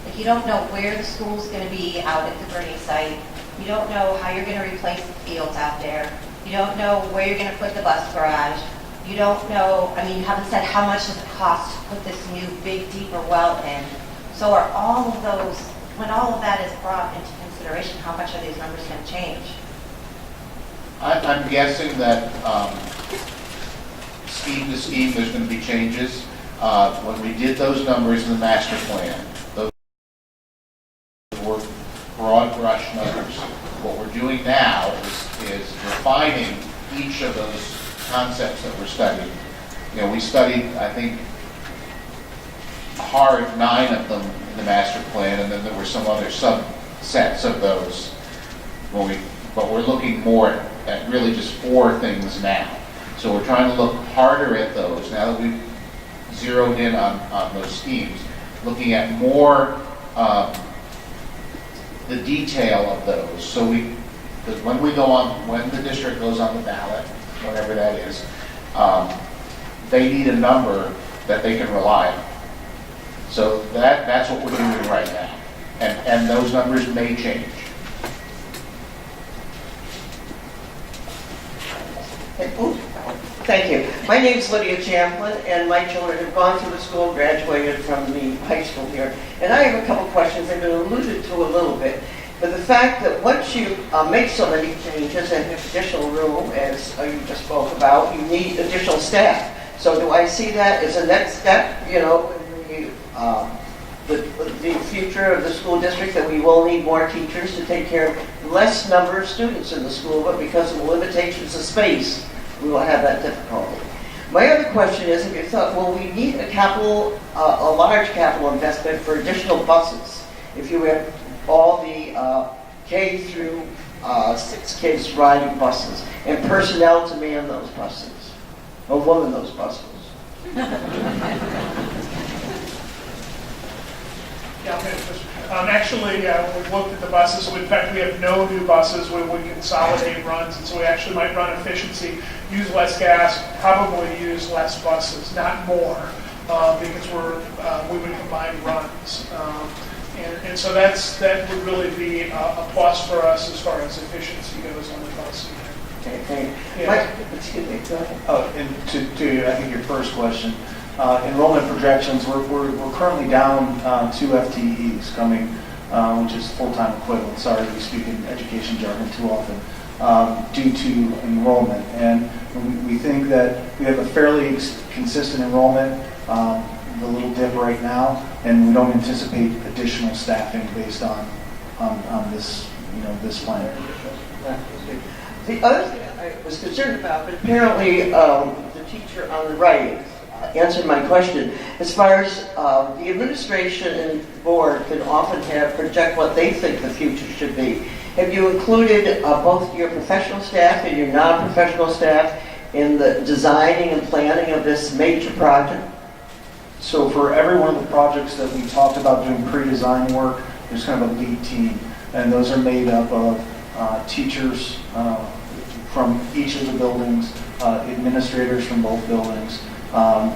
Speaker 15: like you don't know where the school's going to be out at the Gurney site. You don't know how you're going to replace the fields out there. You don't know where you're going to put the bus garage. You don't know, I mean, you haven't said how much does it cost to put this new big, deeper well in. So are all of those, when all of that is brought into consideration, how much are these numbers going to change?
Speaker 4: I'm guessing that scheme to scheme, there's going to be changes. When we did those numbers in the master plan, those were broad brush numbers. What we're doing now is refining each of those concepts that we're studying. You know, we studied, I think, hard 9 of them in the master plan, and then there were some other subsets of those. But we're looking more at really just 4 things now. So we're trying to look harder at those now that we've zeroed in on those schemes, looking at more the detail of those. So because when the district goes on the ballot, whatever that is, they need a number that they can rely on. So that's what we're doing right now. And those numbers may change.
Speaker 18: Thank you. My name is Lydia Champlin, and my children have gone through the school, graduated from the high school here. And I have a couple questions I've been alluded to a little bit. But the fact that once you make so many changes and have additional room, as you just spoke about, you need additional staff. So do I see that as a next step, you know, the future of the school district, that we will need more teachers to take care of less number of students in the school, but because of the limitations of space, we will have that difficulty. My other question is, if you thought, well, we need a large capital investment for additional buses, if you have all the K through 6 kids riding buses, and personnel to man those buses, or woman those buses.
Speaker 8: Yeah, actually, we've looked at the buses. In fact, we have no new buses where we consolidate runs, and so we actually might run efficiency, use less gas, probably use less buses, not more, because we would combine runs. And so that would really be a plus for us as far as efficiency goes on the bus.
Speaker 18: Okay, thank you.
Speaker 8: Yeah.
Speaker 18: Excuse me, go ahead.
Speaker 3: Oh, and to I think your first question, enrollment projections, we're currently down 2 FTEs coming, which is full-time equivalent. Sorry, we speak in education jargon too often, due to enrollment. And we think that we have a fairly consistent enrollment, the little dip right now, and we don't anticipate additional staffing based on this, this plan.
Speaker 18: The other thing I was concerned about, but apparently the teacher on the right answered my question. As far as the administration and board can often project what they think the future should be. Have you included both your professional staff and your non-professional staff in the designing and planning of this major project?
Speaker 3: So for every one of the projects that we talked about doing pre-design work, there's kind of a lead team, and those are made up of teachers from each of the buildings, administrators from both buildings,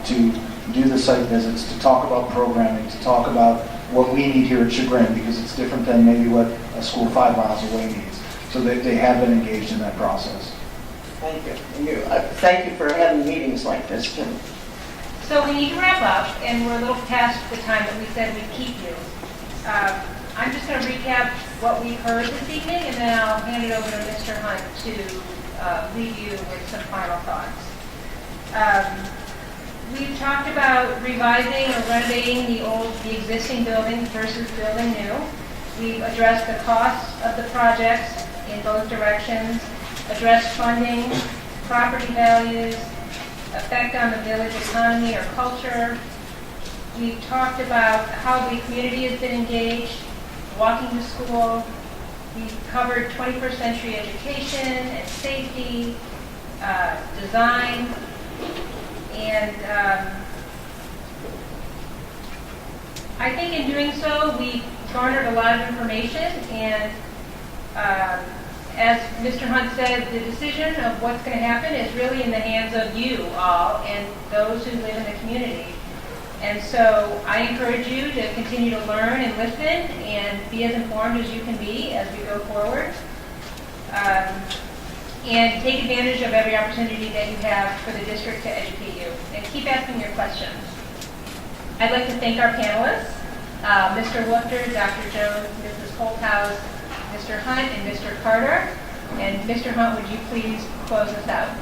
Speaker 3: to do the site visits, to talk about programming, to talk about what we need here at Chagrin, because it's different than maybe what a school 5 miles away needs. So they have been engaged in that process.
Speaker 18: Thank you. Thank you for having meetings like this, too.
Speaker 2: So we need to wrap up, and we're a little past the time that we said we'd keep you. I'm just going to recap what we've heard this evening, and then I'll hand it over to Mr. Hunt to leave you with some final thoughts. We've talked about revising or renovating the existing buildings versus building new. We've addressed the costs of the projects in both directions, addressed funding, property values, effect on the village economy or culture. We've talked about how the community has been engaged, walking to school. We've covered 21st century education and safety, design, and I think in doing so, we garnered a lot of information, and as Mr. Hunt said, the decision of what's going to happen is really in the hands of you all and those who live in the community. And so I encourage you to continue to learn and listen and be as informed as you can be as we go forward. And take advantage of every opportunity that you have for the district to educate you. And keep asking your questions. I'd like to thank our panelists, Mr. Woofter, Dr. Jones, Mrs. Holthouse, Mr. Hunt, and Mr. Carter. And Mr. Hunt, would you please close us out?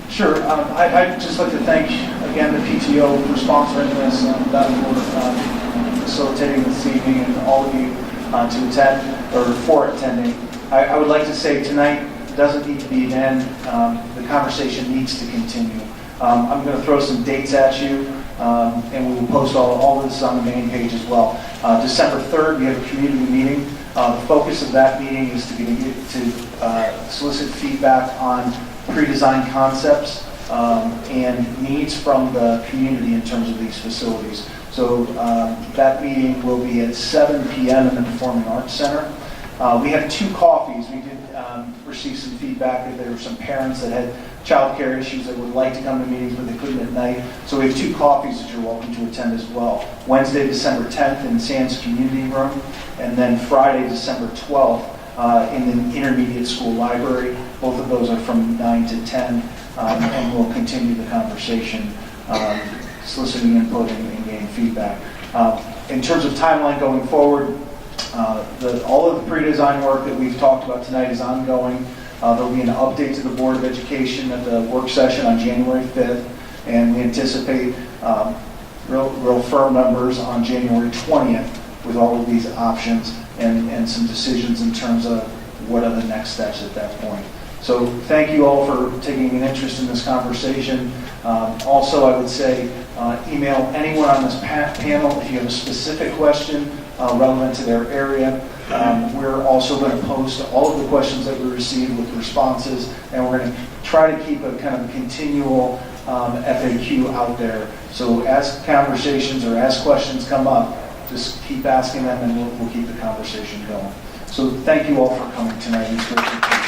Speaker 3: Sure. I'd just like to thank, again, the PTO for sponsoring this, for facilitating this evening, and all of you to attend, or for attending. I would like to say tonight doesn't need to be an end. The the conversation needs to continue. I'm going to throw some dates at you, and we will post all of this on the main page as well. December 3rd, we have a community meeting. The focus of that meeting is to solicit feedback on pre-designed concepts and needs from the community in terms of these facilities. So that meeting will be at 7 p.m. in the Performing Arts Center. We have 2 coffees. We did receive some feedback that there were some parents that had child care issues that would like to come to meetings but they couldn't at night. So we have 2 coffees that you're welcome to attend as well. Wednesday, December 10th in Sands Community Room, and then Friday, December 12th in the Intermediate School Library. Both of those are from 9 to 10, and we'll continue the conversation, soliciting input and getting feedback. In terms of timeline going forward, all of the pre-design work that we've talked about tonight is ongoing. There'll be an update to the Board of Education at the work session on January 5th, and we anticipate real firm numbers on January 20th with all of these options and some decisions in terms of what are the next steps at that point. So thank you all for taking an interest in this conversation. Also, I would say email anyone on this panel if you have a specific question relevant to their area. We're also going to post all of the questions that we received with responses, and we're going to try to keep a kind of continual FAQ out there. So as conversations or as questions come up, just keep asking them and we'll keep the conversation going. So thank you all for coming tonight. It's great to meet you.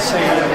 Speaker 10: say